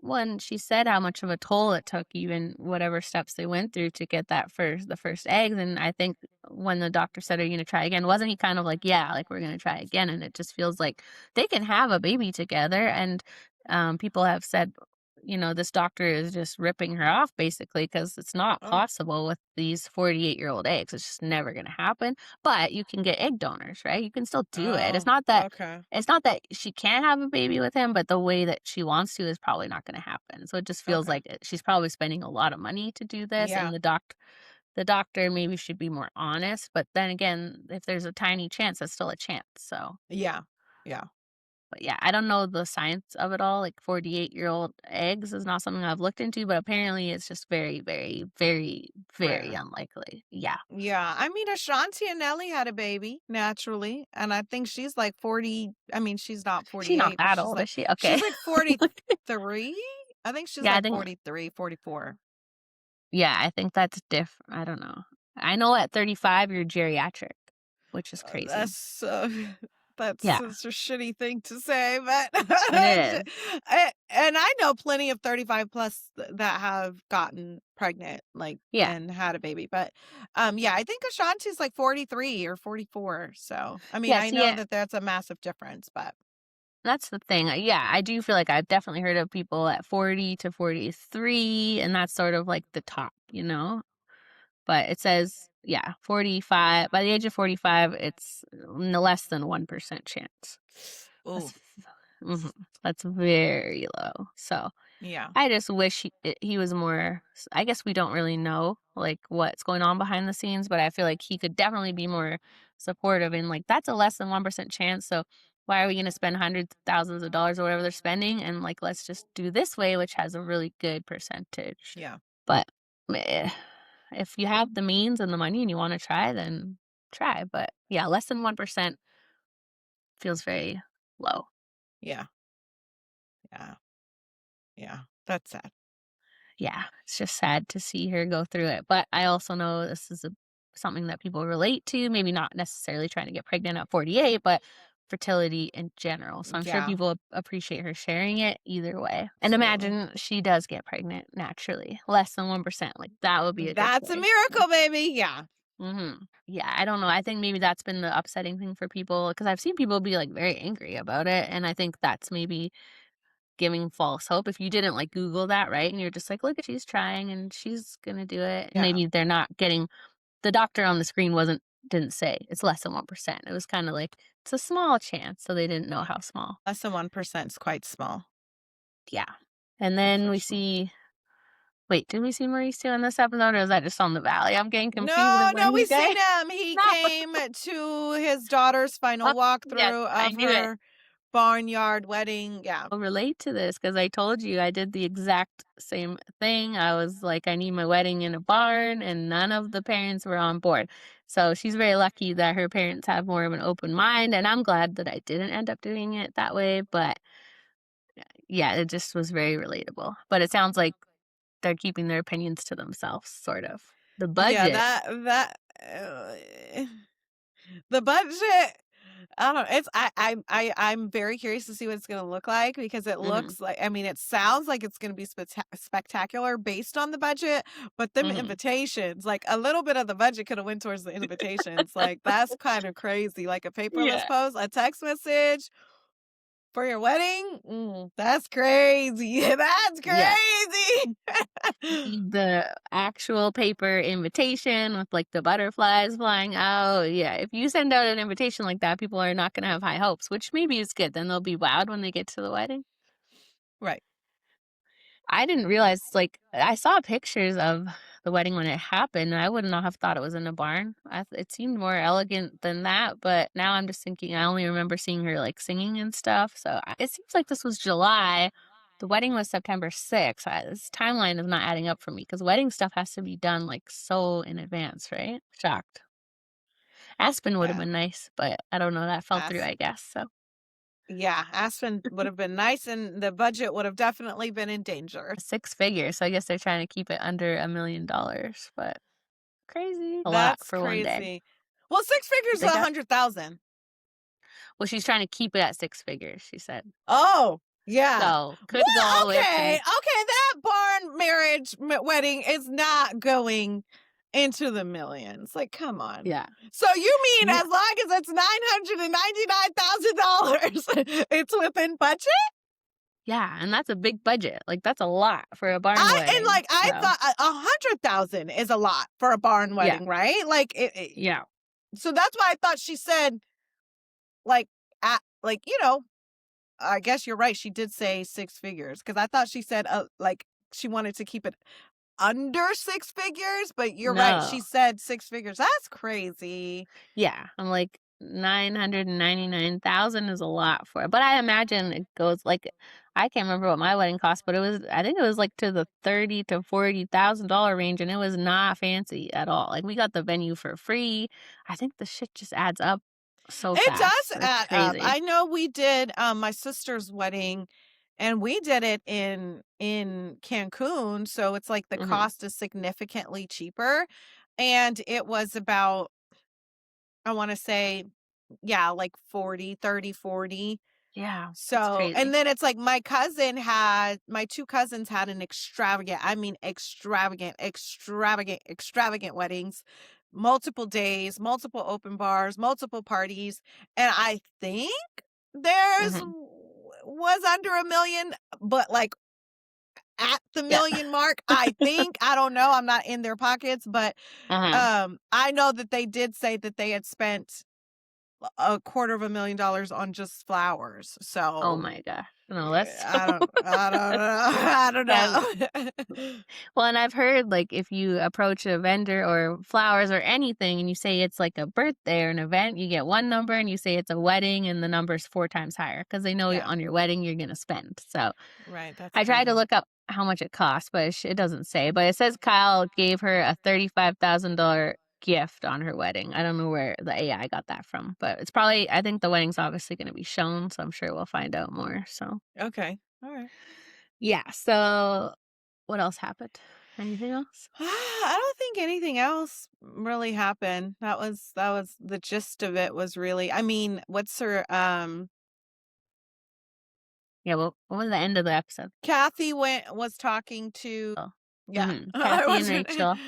When she said how much of a toll it took, even whatever steps they went through to get the first eggs, and I think when the doctor said, "Are you gonna try again?" Wasn't he kind of like, "Yeah, like we're gonna try again," and it just feels like they can have a baby together, and people have said, this doctor is just ripping her off basically because it's not Oh, possible with these 48-year-old eggs. It's just never gonna happen. But you can get egg donors, right? You can still do it. oh, okay. It's not that she can't have a baby with him, but the way that she wants to is probably not gonna happen. So it just feels Okay. like she's probably spending a lot of money to do this, and Yeah. the doctor maybe should be more honest, but then again, if there's a tiny chance, that's still a chance, so Yeah. Yeah. but yeah, I don't know the science of it all, like 48-year-old eggs is not something I've looked into, but apparently it's just very, very, very, very Rare. unlikely. Yeah. Yeah. I mean, Ashanti and Nelly had a baby naturally, and I think she's like 40. I mean, she's not She's not 48, but that old, is she? Okay. she's like 43. I think she's Yeah, I like think 43, 44. yeah, I think that's I don't know. I know at 35 you're geriatric, which is crazy. That's that's Yeah, such a shitty thing to say, but it is. and I know plenty of 35 plus that have gotten pregnant, like, Yeah. and had a baby. But yeah, I think Ashanti's like 43 or 44. So I mean, Yeah, I see know it that that's a massive difference, but That's the thing. Yeah, I do feel like I've definitely heard of people at 40 to 43, and that's sort of like the top, you know? But it says, yeah, 45. By the age of 45, it's less than 1% chance. Ooh, That's, mhm, that's very low. So yeah, I just wish he was more. I guess we don't really know like what's going on behind the scenes, but I feel like he could definitely be more supportive. And like that's a less than 1% chance. So why are we going to spend hundreds of thousands of dollars or whatever they're spending? And like let's just do this way, which has a really good percentage. yeah, But eh, if you have the means and the money and you want to try, then try. But yeah, less than 1% feels very low. yeah, yeah, yeah. That's sad. Yeah, it's just sad to see her go through it, but I also know this is something that people relate to, maybe not necessarily trying to get pregnant at 48, but fertility in general. So I'm sure Yeah, people appreciate her sharing it either way. And absolutely. imagine she does get pregnant naturally, less than 1%. Like that would be a good That's a story. miracle, baby. Yeah, Yeah, I don't know. I think maybe that's been the upsetting thing for people because I've seen people be like very angry about it. And I think that's maybe giving false hope. If you didn't, like, Google that, right, and you're just like, "Look, she's trying and she's gonna do it," and yeah. maybe they're not getting the doctor on the screen didn't say it's less than 1%. It was kinda like, "It's a small chance," so they didn't know how small. Less than 1% is quite small. Yeah. And then For we sure. see wait, did we see Mauricio in this episode, or is that just on the Valley? I'm getting confused No, of when no, we he's seen going. him. He No. came to his daughter's Oh, final yes, walkthrough I of knew it. her barnyard wedding. Yeah, Relate to this because I told you I did the exact same thing. I was like, I need my wedding in a barn, and none of the parents were on board. So she's very lucky that her parents have more of an open mind, and I'm glad that I didn't end up doing it that way. But yeah, it just was very relatable. But it sounds like they're keeping their opinions to themselves, sort of. The yeah. budget. The budget. I don't know. I'm very curious to see what it's gonna look like because it Hmm. looks like. I mean, it sounds like it's gonna be spectacular based on the budget, but them Hmm. invitations, like a little bit of the budget could have went towards the invitations. Like that's kind of crazy. Like a paperless Yeah. post, a text message for your wedding? That's crazy. That's Yeah. crazy. Need the actual paper invitation with, like, the butterflies flying out. Yeah, if you send out an invitation like that, people are not gonna have high hopes, which maybe is good, then they'll be wowed when they get to the wedding. Right. I didn't realize, like I saw pictures of the wedding when it happened, and I would not have thought it was in a barn. It seemed more elegant than that, but now I'm just thinking I only remember seeing her, like, singing and stuff, so it seems like this was July. The wedding was September 6th. This timeline is not adding up for me because wedding stuff has to be done, like, so in advance, right? Shocked. Aspen would have Yeah. been nice, but I don't know, that fell through, As I guess, so yeah, Aspen would have been nice and the budget would have definitely been in danger. 6 figures, so I guess they're trying to keep it under $1,000,000, but crazy. A lot That's for one day. crazy. Well, 6 figures is They got 100,000. well, she's trying to keep it at 6 figures, she said. Oh, yeah. So, could go Well, all the way up to okay. m Okay, that barn marriage wedding is not going into the millions. Like, come on. yeah. So you mean Yeah. as long as it's $999,000, it's within budget? Yeah, and that's a big budget, like, that's a lot for a barn I and wedding, like I so thought 100,000 is a lot for a barn yeah, wedding, right? Like yeah. so that's why I thought she said like at like I guess you're right. She did say six figures because I thought she said like she wanted to keep it under six figures, but you're right. No. She said six figures. That's crazy. Yeah, I'm like, 999,000 is a lot for it, but I imagine it goes like I can't remember what my wedding cost, but I think it was, like, to the 30 to $40,000 range, and it was not fancy at all, like, we got the venue for free. I think the shit just adds up so It fast, does it's add up. crazy. I know we did my sister's wedding and we did it in Cancun, so it's like the Mhm. cost is significantly cheaper and it was about I want to say yeah, like 40, 30, 40. Yeah, it's So, and crazy. then it's like my two cousins had an extravagant, I mean extravagant weddings, multiple days, multiple open bars, multiple parties. And I think there's Mhm. was under 1,000,000, but, like, at the Yeah. 1,000,000 mark, I think. I don't know, I'm not in their pockets, but, Uh-huh. I know that they did say that they had spent a $250,000 on just flowers, Oh so, my gosh. No, that's so I don't that know. well, and I've heard, like, if you approach a vendor or flowers or anything and you say it's like a birthday or an event, you get one number, and you say it's a wedding and the number's 4 times higher because they know Yeah, on your wedding you're gonna spend. So, right, that's I tried to crazy. look up how much it costs, but it doesn't say, but it says Kyle gave her a $35,000 gift on her wedding. I don't know where the AI got that from, but it's probably I think the wedding's obviously gonna be shown, so I'm sure we'll find out more, so Okay, alright. yeah, so what else happened? Anything else? I don't think anything else really happened. That was the gist of it was really I mean, what's her, Yeah, well, what was the end of the episode? Kathy was talking to Oh. yeah, Mhm. I Kathy and wasn't Rachel.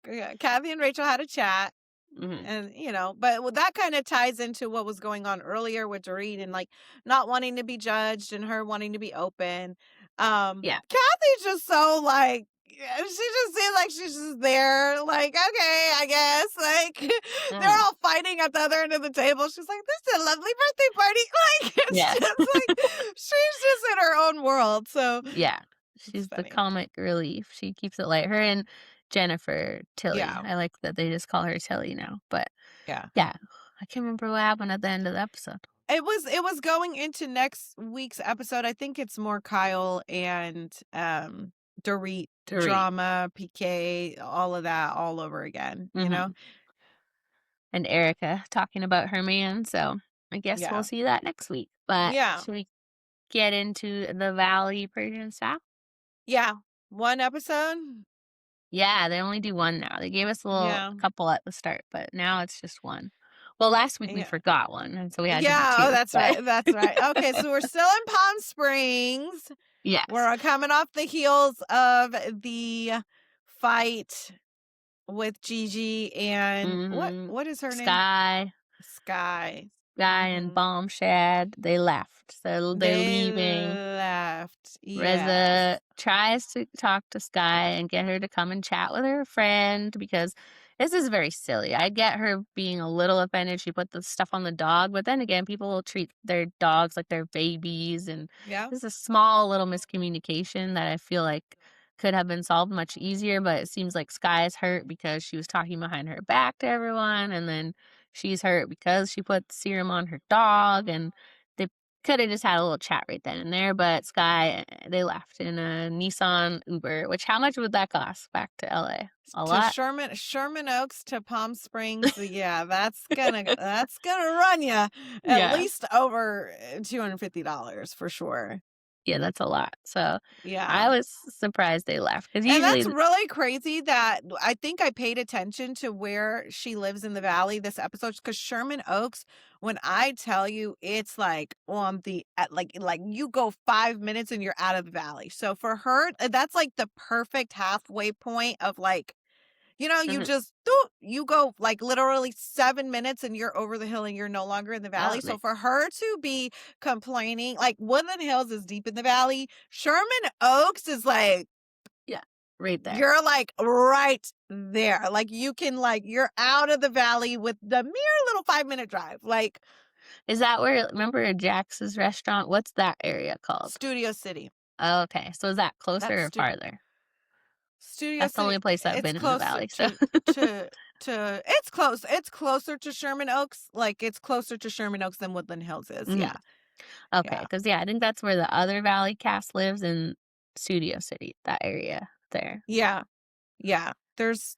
yeah, Kathy and Rachel had a chat. Mhm. And, but that kinda ties into what was going on earlier with Dorit and, like, not wanting to be judged and her wanting to be open. Yeah. Kathy's just so, like yeah, she just seems like she's just there, like, "Okay, I guess," like, they're Mhm. all fighting at the other end of the table. She's like, "This is a lovely birthday party." Like, it's Yeah. just like she's just in her own world, so Yeah. it's She's the funny. comic relief. She keeps it light. Her and Jennifer Tilly. Yeah, I like that they just call her Tilly now, but yeah. yeah. I can't remember what happened at the end of the episode. It was going into next week's episode. I think it's more Kyle and, Dorit Dorit. drama, PK, all of that all over again, you know? Mhm. And Erica talking about her man, so I guess we'll Yeah. see that next week. But Yeah. should we get into the Valley Persian style? Yeah. 1 episode? Yeah, they only do 1 now. They gave us Yeah. a couple at the start, but now it's just 1. Well, last week we Yeah. forgot 1, and so we had to do Yeah, oh, 2, that's but right, that's right. Okay, so we're still in Palm Springs. yes. We're, coming off the heels of the fight with Gigi and what Mhm. what is her name? Sky Sky. Guy and Mhm. Bomb Shad, they left, so they're They leaving. left, yes. Reza tries to talk to Sky and get her to come and chat with her friend because this is very silly. I get her being a little offended. She put the stuff on the dog, but then again, people will treat their dogs like they're babies. And Yeah, this is a small little miscommunication that I feel like could have been solved much easier. But it seems like Sky is hurt because she was talking behind her back to everyone. And then she's hurt because she put serum on her dog. And they could have just had a little chat right then and there, but Sky, they left in a Nissan Uber, which how much would that cost back to LA? A to lot? Sherman Oaks to Palm Springs, yeah, that's gonna run you at Yeah. least over, $250 for sure. Yeah, that's a lot. So, Yeah. I was surprised they left because And usually that's really crazy that I think I paid attention to where she lives in the valley this episode because Sherman Oaks, when I tell you it's like on the at like you go 5 minutes and you're out of the valley. So for her, that's like the perfect halfway point of like, you mhm. just you go like literally 7 minutes and you're over the hill and you're no longer in the Oh, valley. So nice. for her to be complaining, like Woodland Hills is deep in the valley, Sherman Oaks is like Yeah, right there. you're, like, right there, like, you can, like you're out of the valley with the mere little 5-minute drive, like, Is that where remember Jax's restaurant? What's that area called? Studio City. Oh, okay. So is that closer That's or farther? Studio That's the City, only place I've it's been in the closer valley, so to it's closer to Sherman Oaks, like, it's closer to Sherman Oaks than Woodland Hills is, mhm. yeah, Okay, yeah, because yeah, I think that's where the other Valley cast lives in Studio City, that area there. yeah, yeah, there's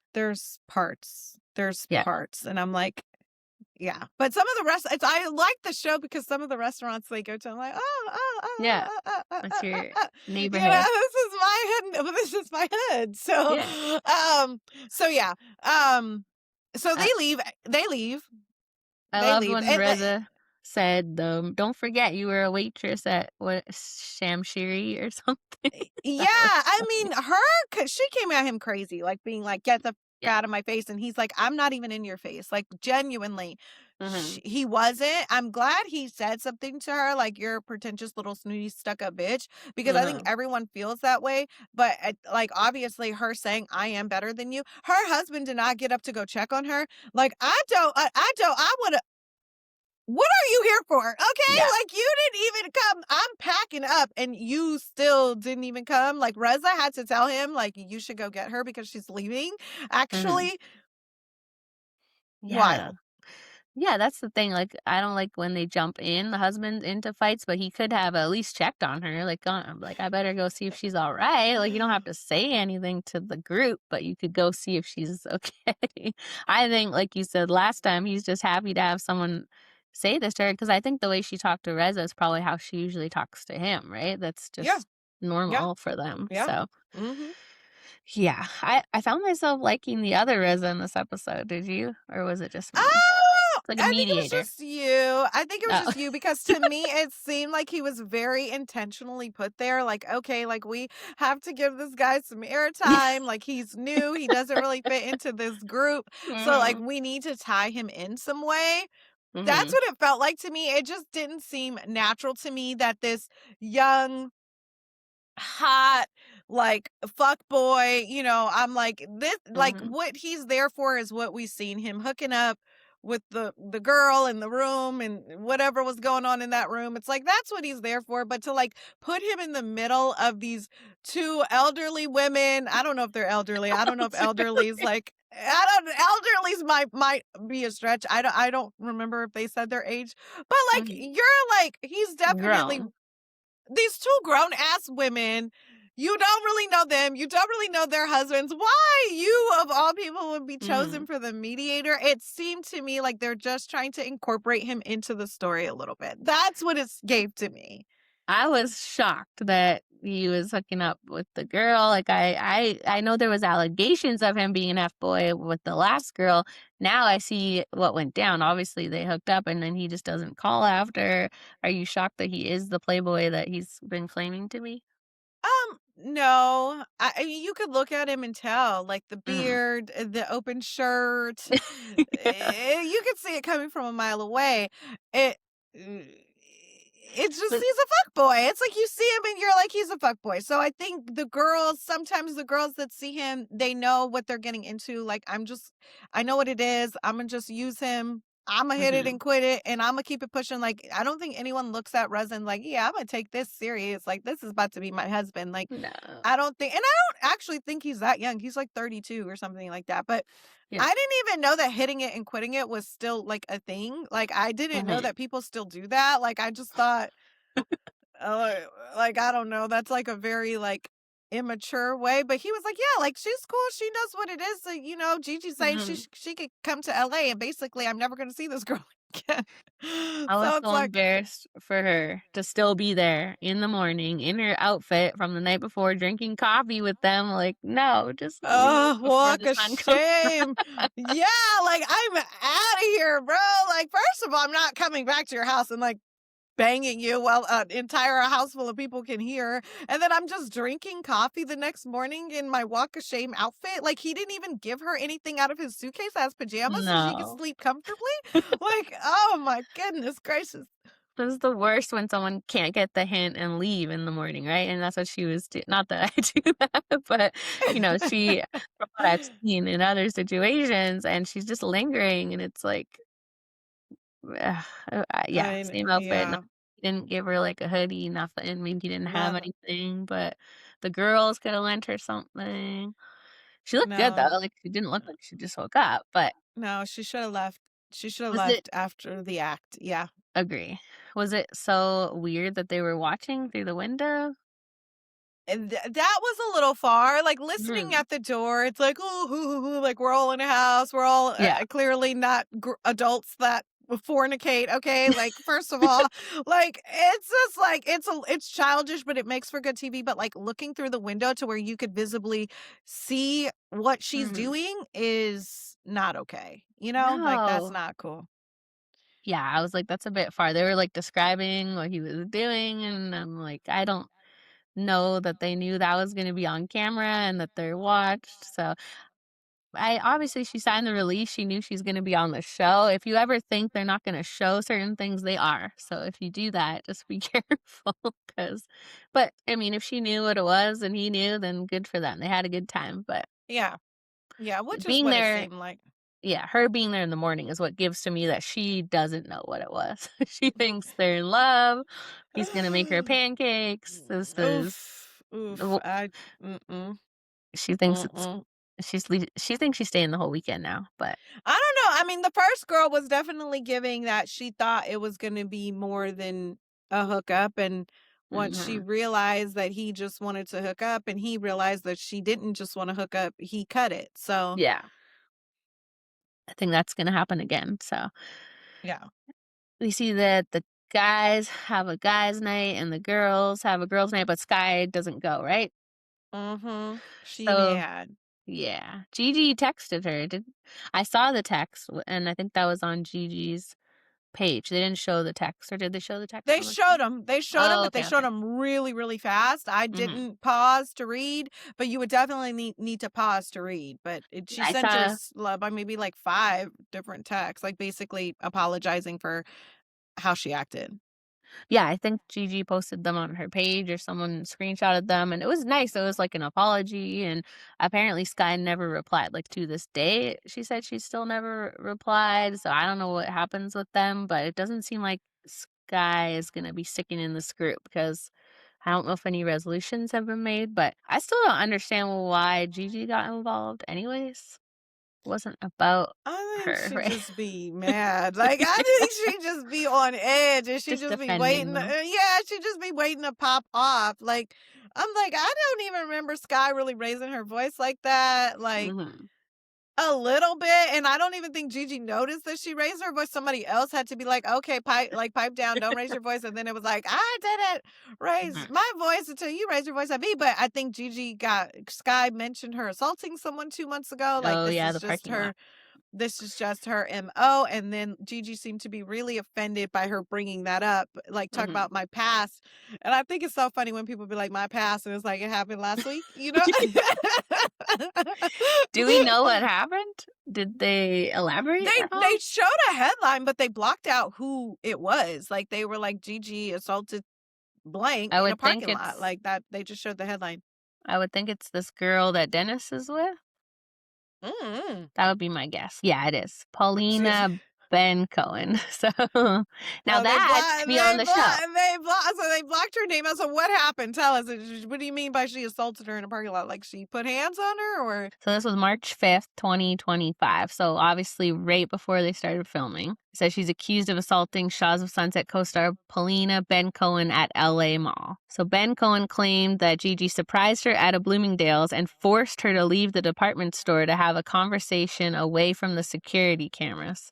Yeah, parts, and I'm like yeah, but some of the rest it's I like the show because some of the restaurants they go to, I'm like, yeah, that's your you know, neighborhood. this is my hood. So, Yeah, so yeah, um, so I they leave, I they loved leave, when and Reza said, "Don't forget you were a waitress at what Shamshiri or something." yeah, That was I funny. mean, her, cause she came at him crazy, like being like, get the Yeah. out of my face," and he's like, "I'm not even in your face." Like, genuinely, Mhm. he wasn't. I'm glad he said something to her, like, "You're a pretentious little snooty stuck-up bitch," because I think Mhm. everyone feels that way, but, like, obviously, her saying, "I am better than you," her husband did not get up to go check on her. Like, I woulda what are you here for? Okay? Yeah. Like, you didn't even come. I'm packing up and you still didn't even come. Like, Reza had to tell him, like, you should go get her because she's leaving. Mhm. Actually, Yeah. wild. Yeah, that's the thing, like, I don't like when they jump in, the husband, into fights, but he could have at least checked on her, like, "I better go see if she's alright." Like, you don't have to say anything to the group, but you could go see if she's okay. I think, like you said last time, he's just happy to have someone say this to her because I think the way she talked to Reza is probably how she usually talks to him, right? That's Yeah, just yeah, normal for them, yeah. so Mhm. yeah. I found myself liking the other Reza in this episode, did you? Or was it just me? Oh, It's like a I think it was mediator. just you. I think it was Oh. just you because to me, it seemed like he was very intentionally put there. Like, okay, like we have to give this guy some airtime. Like, he's new. He doesn't really fit into this group. So, like, Mhm, we need to tie him in some way. That's mhm, what it felt like to me. It just didn't seem natural to me that this young hot, like, fuck boy, I'm like, this like, mhm, what he's there for is what we seen him hooking up with the girl in the room and whatever was going on in that room. It's like, that's what he's there for, but to, like, put him in the middle of these 2 elderly women. I don't know if they're elderly. I don't know if elderly's, like, I don't elderly's might be a stretch. I don't remember if they said their age, but, like, mhm. you're like, he's definitely Grown. these 2 grown ass women, you don't really know them, you don't really know their husbands. Why you, of all people, would be chosen Mhm. for the mediator? It seemed to me like they're just trying to incorporate him into the story a little bit. That's what it gave to me. I was shocked that he was hooking up with the girl, like, I know there was allegations of him being an F-boy with the last girl. Now I see what went down. Obviously, they hooked up, and then he just doesn't call after. Are you shocked that he is the playboy that he's been claiming to be? No. You could look at him and tell, like, the Mhm. beard, the open shirt, Yeah. you could see it coming from a mile away. It uh, it's just But he's a fuck boy. It's like you see him and you're like, he's a fuck boy. So I think sometimes the girls that see him, they know what they're getting into. Like, I know what it is. Imma just use him. Imma hit it mhm. and quit it, and Imma keep it pushing. Like, I don't think anyone looks at resin like, yeah, I'm gonna take this serious. Like, this is about to be my husband. Like, No. I don't think, and I don't actually think he's that young. He's like 32 or something like that. But Yeah. I didn't even know that hitting it and quitting it was still like a thing. Like, I didn't know Mhm. that people still do that. Like, I just thought, uh, like, I don't know, that's like a very like immature way. But he was like, yeah, like, she's cool. She knows what it is. So, Gigi saying Mhm. she could come to LA and basically I'm never going to see this girl again. I was So it's so like, embarrassed for her to still be there in the morning in her outfit from the night before drinking coffee with them, like, "No, just leave oh, before the what a sun comes." shame. Yeah, like, I'm out of here, bro. Like, first of all, I'm not coming back to your house and like banging you while an entire house full of people can hear. And then I'm just drinking coffee the next morning in my walk of shame outfit. Like, he didn't even give her anything out of his suitcase as pajamas so she could No. sleep comfortably. Like, oh my goodness gracious. This is the worst when someone can't get the hint and leave in the morning, right? And that's what she was not that I do that, but, she from what I've seen in other situations, and she's just lingering, and it's like, yeah, same outfit, no Yeah, he didn't give her, like, a hoodie, nothing, maybe he didn't have no, anything, but the girls coulda lent her something. She looked good, though, no, like, she didn't look like she just woke up, but no, she should have left. She should have was it left after the act. Yeah. agree. Was it so weird that they were watching through the window? And that was a little far, like, listening Mhm. at the door, it's like, "Ooh, like, we're all in a house, we're all, Yeah. clearly not adults that fornicate, okay? Like, first of all, like, it's just, like, it's childish, but it makes for good TV, but, like, looking through the window to where you could visibly see what she's Mhm. doing is not okay, you know? Like, that's No. not cool. Yeah, I was like, "That's a bit far." They were, like, describing what he was doing, and I'm like, I don't know that they knew that was gonna be on camera and that they're watched, so I obviously she signed the release, she knew she's gonna be on the show. If you ever think they're not gonna show certain things, they are. So if you do that, just be careful, 'cause but, I mean, if she knew what it was and he knew, then good for them. They had a good time, but Yeah. Yeah, which is being what it there seemed like. yeah, her being there in the morning is what gives to me that she doesn't know what it was. She thinks they're in love, he's gonna make her pancakes, this is Oof. Oof. w Mm-mm. she thinks it's Mm-mm. she thinks she's staying the whole weekend now, but I don't know. I mean, the first girl was definitely giving that she thought it was going to be more than a hookup. And once she mhm, realized that he just wanted to hook up and he realized that she didn't just want to hook up, he cut it. So, yeah, I think that's gonna happen again, so yeah. we see that the guys have a guys' night and the girls have a girls' night, but Sky doesn't go, right? Mm-hmm. She So, mad. yeah, Gigi texted her. Did I saw the text, and I think that was on Gigi's page. They didn't show the text, or did they show the text They on the show? showed them. They showed them, Oh, but they okay, showed okay. them really, really fast. I Mhm. didn't pause to read, but you would definitely need to pause to read. But she I sent her saw by maybe like 5 different texts, like basically apologizing for how she acted. yeah, I think Gigi posted them on her page or someone screenshotted them, and it was nice. It was like an apology, and apparently Sky never replied. Like to this day, she said she still never replied. So I don't know what happens with them, but it doesn't seem like Sky is gonna be sticking in this group because I don't know if any resolutions have been made. But I still don't understand why Gigi got involved. Anyways, it wasn't about I think her, she right? just be mad. Like I think she just be on edge and she Just just be defending waiting. them. Yeah, she just be waiting to pop off. Like I'm like I don't even remember Sky really raising her voice like that. Like Hmm. a little bit, and I don't even think Gigi noticed that she raised her voice. Somebody else had to be like, "Okay, pipe down, don't raise your voice." And then it was like, "I didn't raise Hmm. my voice until you raised your voice at me." But I think Gigi got Sky mentioned her assaulting someone 2 months ago. Like Oh yeah, the parking lot. this is just her MO. And then Gigi seemed to be really offended by her bringing that up, like talk Hmm. about my past. And I think it's so funny when people be like, my past, and it's like it happened last week, you know? Do we know what happened? Did they elaborate at They all? showed a headline, but they blocked out who it was. Like they were like Gigi assaulted blank I in a would think parking lot. it's Like that they just showed the headline. this girl that Dennis is with. Mm. That would be my guess. Yeah, it is. Sis- Paulina Ben Cohen. So now So they that could blocked be on the show. they blocked her name out. So what happened? Tell us. What do you mean by she assaulted her in a parking lot? Like she put hands on her or So this was March 5th, 2025. So obviously right before they started filming. It says she's accused of assaulting Shaws of Sunset co-star Paulina Ben Cohen at LA Mall. So Ben Cohen claimed that Gigi surprised her at a Bloomingdale's and forced her to leave the department store to have a conversation away from the security cameras.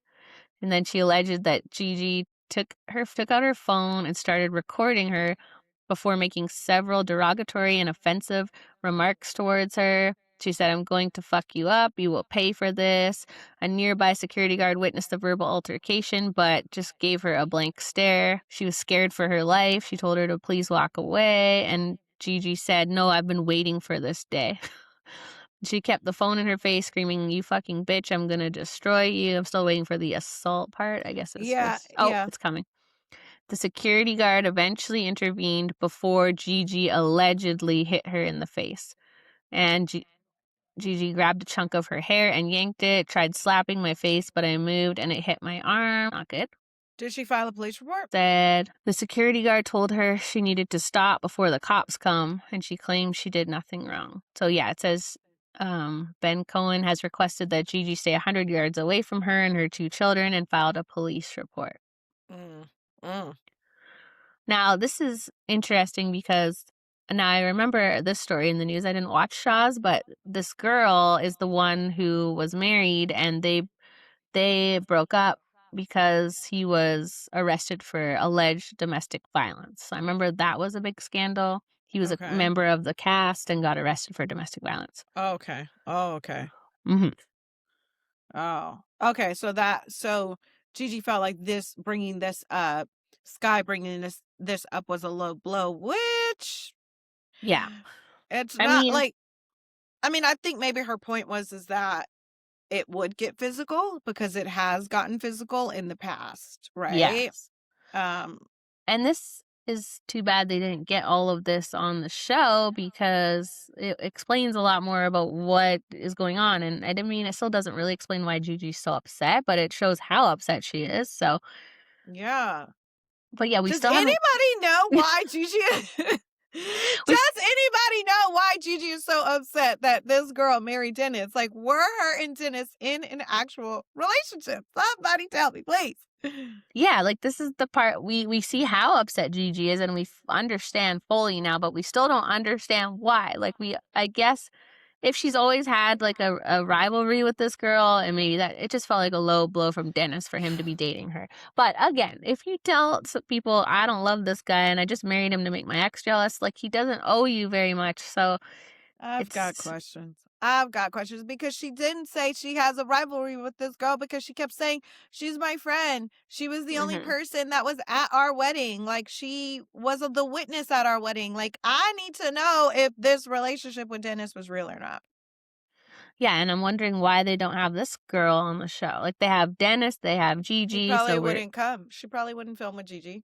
And then she alleged that Gigi took out her phone and started recording her before making several derogatory and offensive remarks towards her. She said, "I'm going to fuck you up. You will pay for this." A nearby security guard witnessed the verbal altercation, but just gave her a blank stare. She was scared for her life. She told her to please walk away. And Gigi said, "No, I've been waiting for this day." She kept the phone in her face, screaming, "You fucking bitch, I'm gonna destroy you." I'm still waiting for the assault part. I guess it's yeah, this. Oh, yeah. it's coming. The security guard eventually intervened before Gigi allegedly hit her in the face. And Gigi grabbed a chunk of her hair and yanked it, tried slapping my face, but I moved and it hit my arm. Not good. Did she file a police report? Said the security guard told her she needed to stop before the cops come, and she claimed she did nothing wrong. So yeah, it says Ben Cohen has requested that Gigi stay 100 yards away from her and her 2 children and filed a police report. Mm. Mm. Now, this is interesting because now I remember this story in the news. I didn't watch Shaw's, but this girl is the one who was married and they broke up because he was arrested for alleged domestic violence. So I remember that was a big scandal. He was a Okay. member of the cast and got arrested for domestic violence. Okay. Oh, okay. Mhm. Oh. Okay, so Gigi felt like this bringing this up, Sky bringing this up was a low blow, which Yeah. it's I not mean, like I mean, I think maybe her point was is that it would get physical because it has gotten physical in the past, right? Yes. Um, And this is too bad they didn't get all of this on the show because it explains a lot more about what is going on. And I didn't mean it still doesn't really explain why Gigi's so upset, but it shows how upset she is. So, yeah. but yeah, we Does still haven't. anybody know why Gigi we s- Does anybody know why Gigi is so upset that this girl married Dennis? Like, were her and Dennis in an actual relationship? Somebody tell me, please. yeah, like this is the part we see how upset Gigi is, and we understand fully now, but we still don't understand why. Like I guess if she's always had like a rivalry with this girl, and maybe that it just felt like a low blow from Dennis for him to be dating her. But again, if you tell people I don't love this guy and I just married him to make my ex jealous, like he doesn't owe you very much. So I've got it's questions. I've got questions because she didn't say she has a rivalry with this girl because she kept saying she's my friend. She was the only mhm. person that was at our wedding. Like she was the witness at our wedding. Like I need to know if this relationship with Dennis was real or not. Yeah, and I'm wondering why they don't have this girl on the show. Like they have Dennis, they have She Gigi, probably so we're wouldn't come. She probably wouldn't film with Gigi.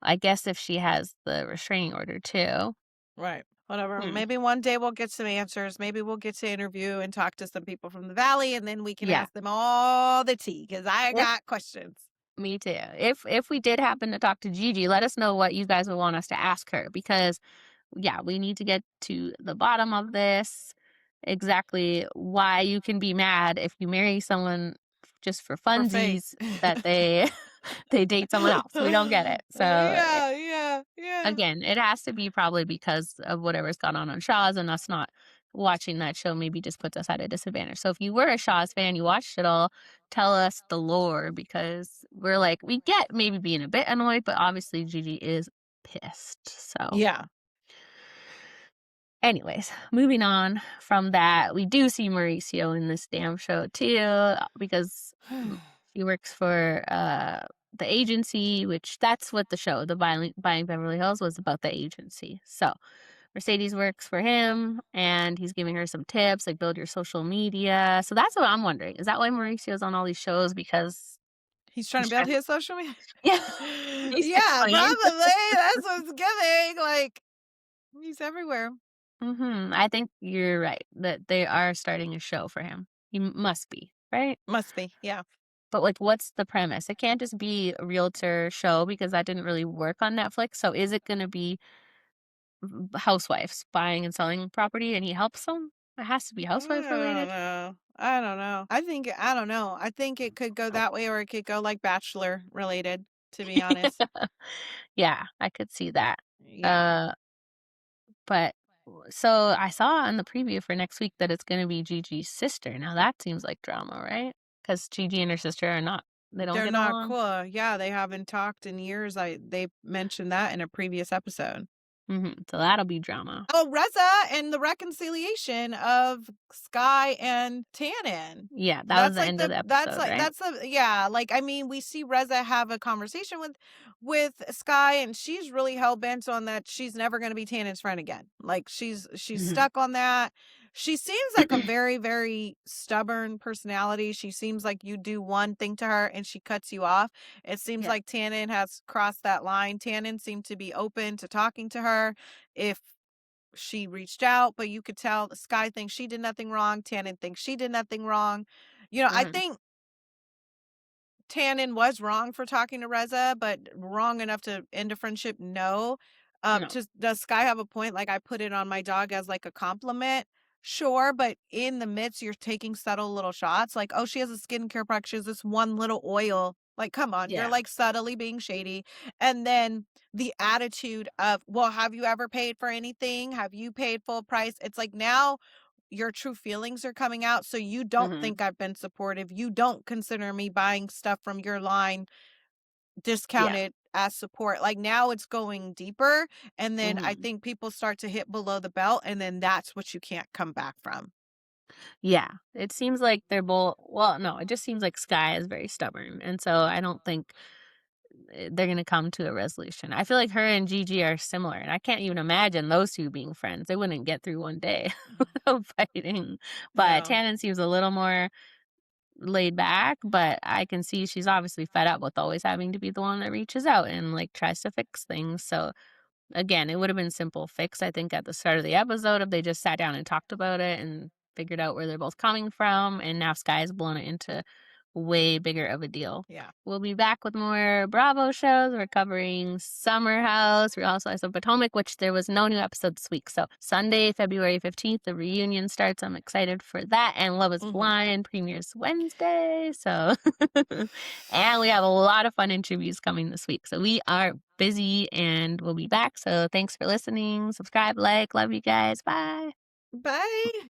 I guess if she has the restraining order too. Right. Whatever. Hmm. Maybe one day we'll get some answers. Maybe we'll get to interview and talk to some people from the valley and then we can Yeah. ask them all the tea because I If got questions. Me too. If we did happen to talk to Gigi, let us know what you guys would want us to ask her because yeah, we need to get to the bottom of this. Exactly why you can be mad if you marry someone just for For fame. funsies that they they date someone else. We don't get it. So Yeah. again, it has to be probably because of whatever's gone on Shaw's and us not watching that show maybe just puts us at a disadvantage. So if you were a Shaw's fan, you watched it all, tell us the lore because we're like, we get maybe being a bit annoyed, but obviously Gigi is pissed. So, Yeah. anyways, moving on from that, we do see Mauricio in this damn show too because he works for the agency, which that's what the show, the Buying Beverly Hills, was about the agency. So Mercedes works for him and he's giving her some tips like build your social media. So that's what I'm wondering. Is that why Mauricio's on all these shows? Because He's trying to he's build trying to, his social media. yeah, Yeah, basically. probably. That's what's giving. Like he's everywhere. I think you're right that they are starting a show for him. He must be, right? Must be. Yeah. But like, what's the premise? It can't just be a realtor show because that didn't really work on Netflix. So is it going to be housewives buying and selling property and he helps them? It has to be I housewife don't related. know. I don't know. I think it could go that way or it could go like Bachelor related, to be honest. Yeah, I could see that. Yeah. Uh, but so I saw in the preview for next week that it's going to be Gigi's sister. Now that seems like drama, right? Because Gigi and her sister are not, they don't They're get not along. cool. Yeah, they haven't talked in years. They mentioned that in a previous episode. So that'll be drama. Oh, Reza and the reconciliation of Sky and Tannen. Yeah, that was the end of the episode, right? That's the yeah, like I mean, we see Reza have a conversation with Sky and she's really hell bent on that she's never going to be Tannen's friend again. Like she's Mhm. stuck on that. She seems like a very very stubborn personality. She seems like you do one thing to her and she cuts you off. It seems Yeah. like Tannen has crossed that line. Tannen seemed to be open to talking to her if she reached out, but you could tell the Sky thinks she did nothing wrong. Tannen thinks she did nothing wrong. I Mhm. think Tannen was wrong for talking to Reza, but wrong enough to end a friendship, no. No. Just does Sky have a point? Like I put it on my dog as like a compliment. Sure, but in the midst, you're taking subtle little shots. Like, oh, she has a skincare product. She has this one little oil. Like, come on, you're Yeah. like subtly being shady. And then the attitude of, well, have you ever paid for anything? Have you paid full price? It's like now your true feelings are coming out. So you don't Mhm. think I've been supportive. You don't consider me buying stuff from your line Yeah. discounted as support. Like now it's going deeper. And then I Mhm. think people start to hit below the belt. And then that's what you can't come back from. Yeah. It seems like they're both, well, no, it just seems like Sky is very stubborn. And so I don't think they're going to come to a resolution. I feel like her and Gigi are similar, and I can't even imagine those two being friends. They wouldn't get through one day without fighting. But No. Tannen seems a little more. laid back, but I can see she's obviously fed up with always having to be the one that reaches out and, like, tries to fix things. So again, it would have been simple fix, I think, at the start of the episode if they just sat down and talked about it and figured out where they're both coming from. And now Sky's blown it into way bigger of a deal. Yeah. We'll be back with more Bravo shows. We're covering Summer House, Real Housewives of Potomac, which there was no new episode this week. So Sunday, February 15th, the reunion starts. I'm excited for that. And Love is Mhm. Blind premieres Wednesday. So, and we have a lot of fun interviews coming this week. So we are busy and we'll be back. So thanks for listening. Subscribe, like, love you guys. Bye. Bye.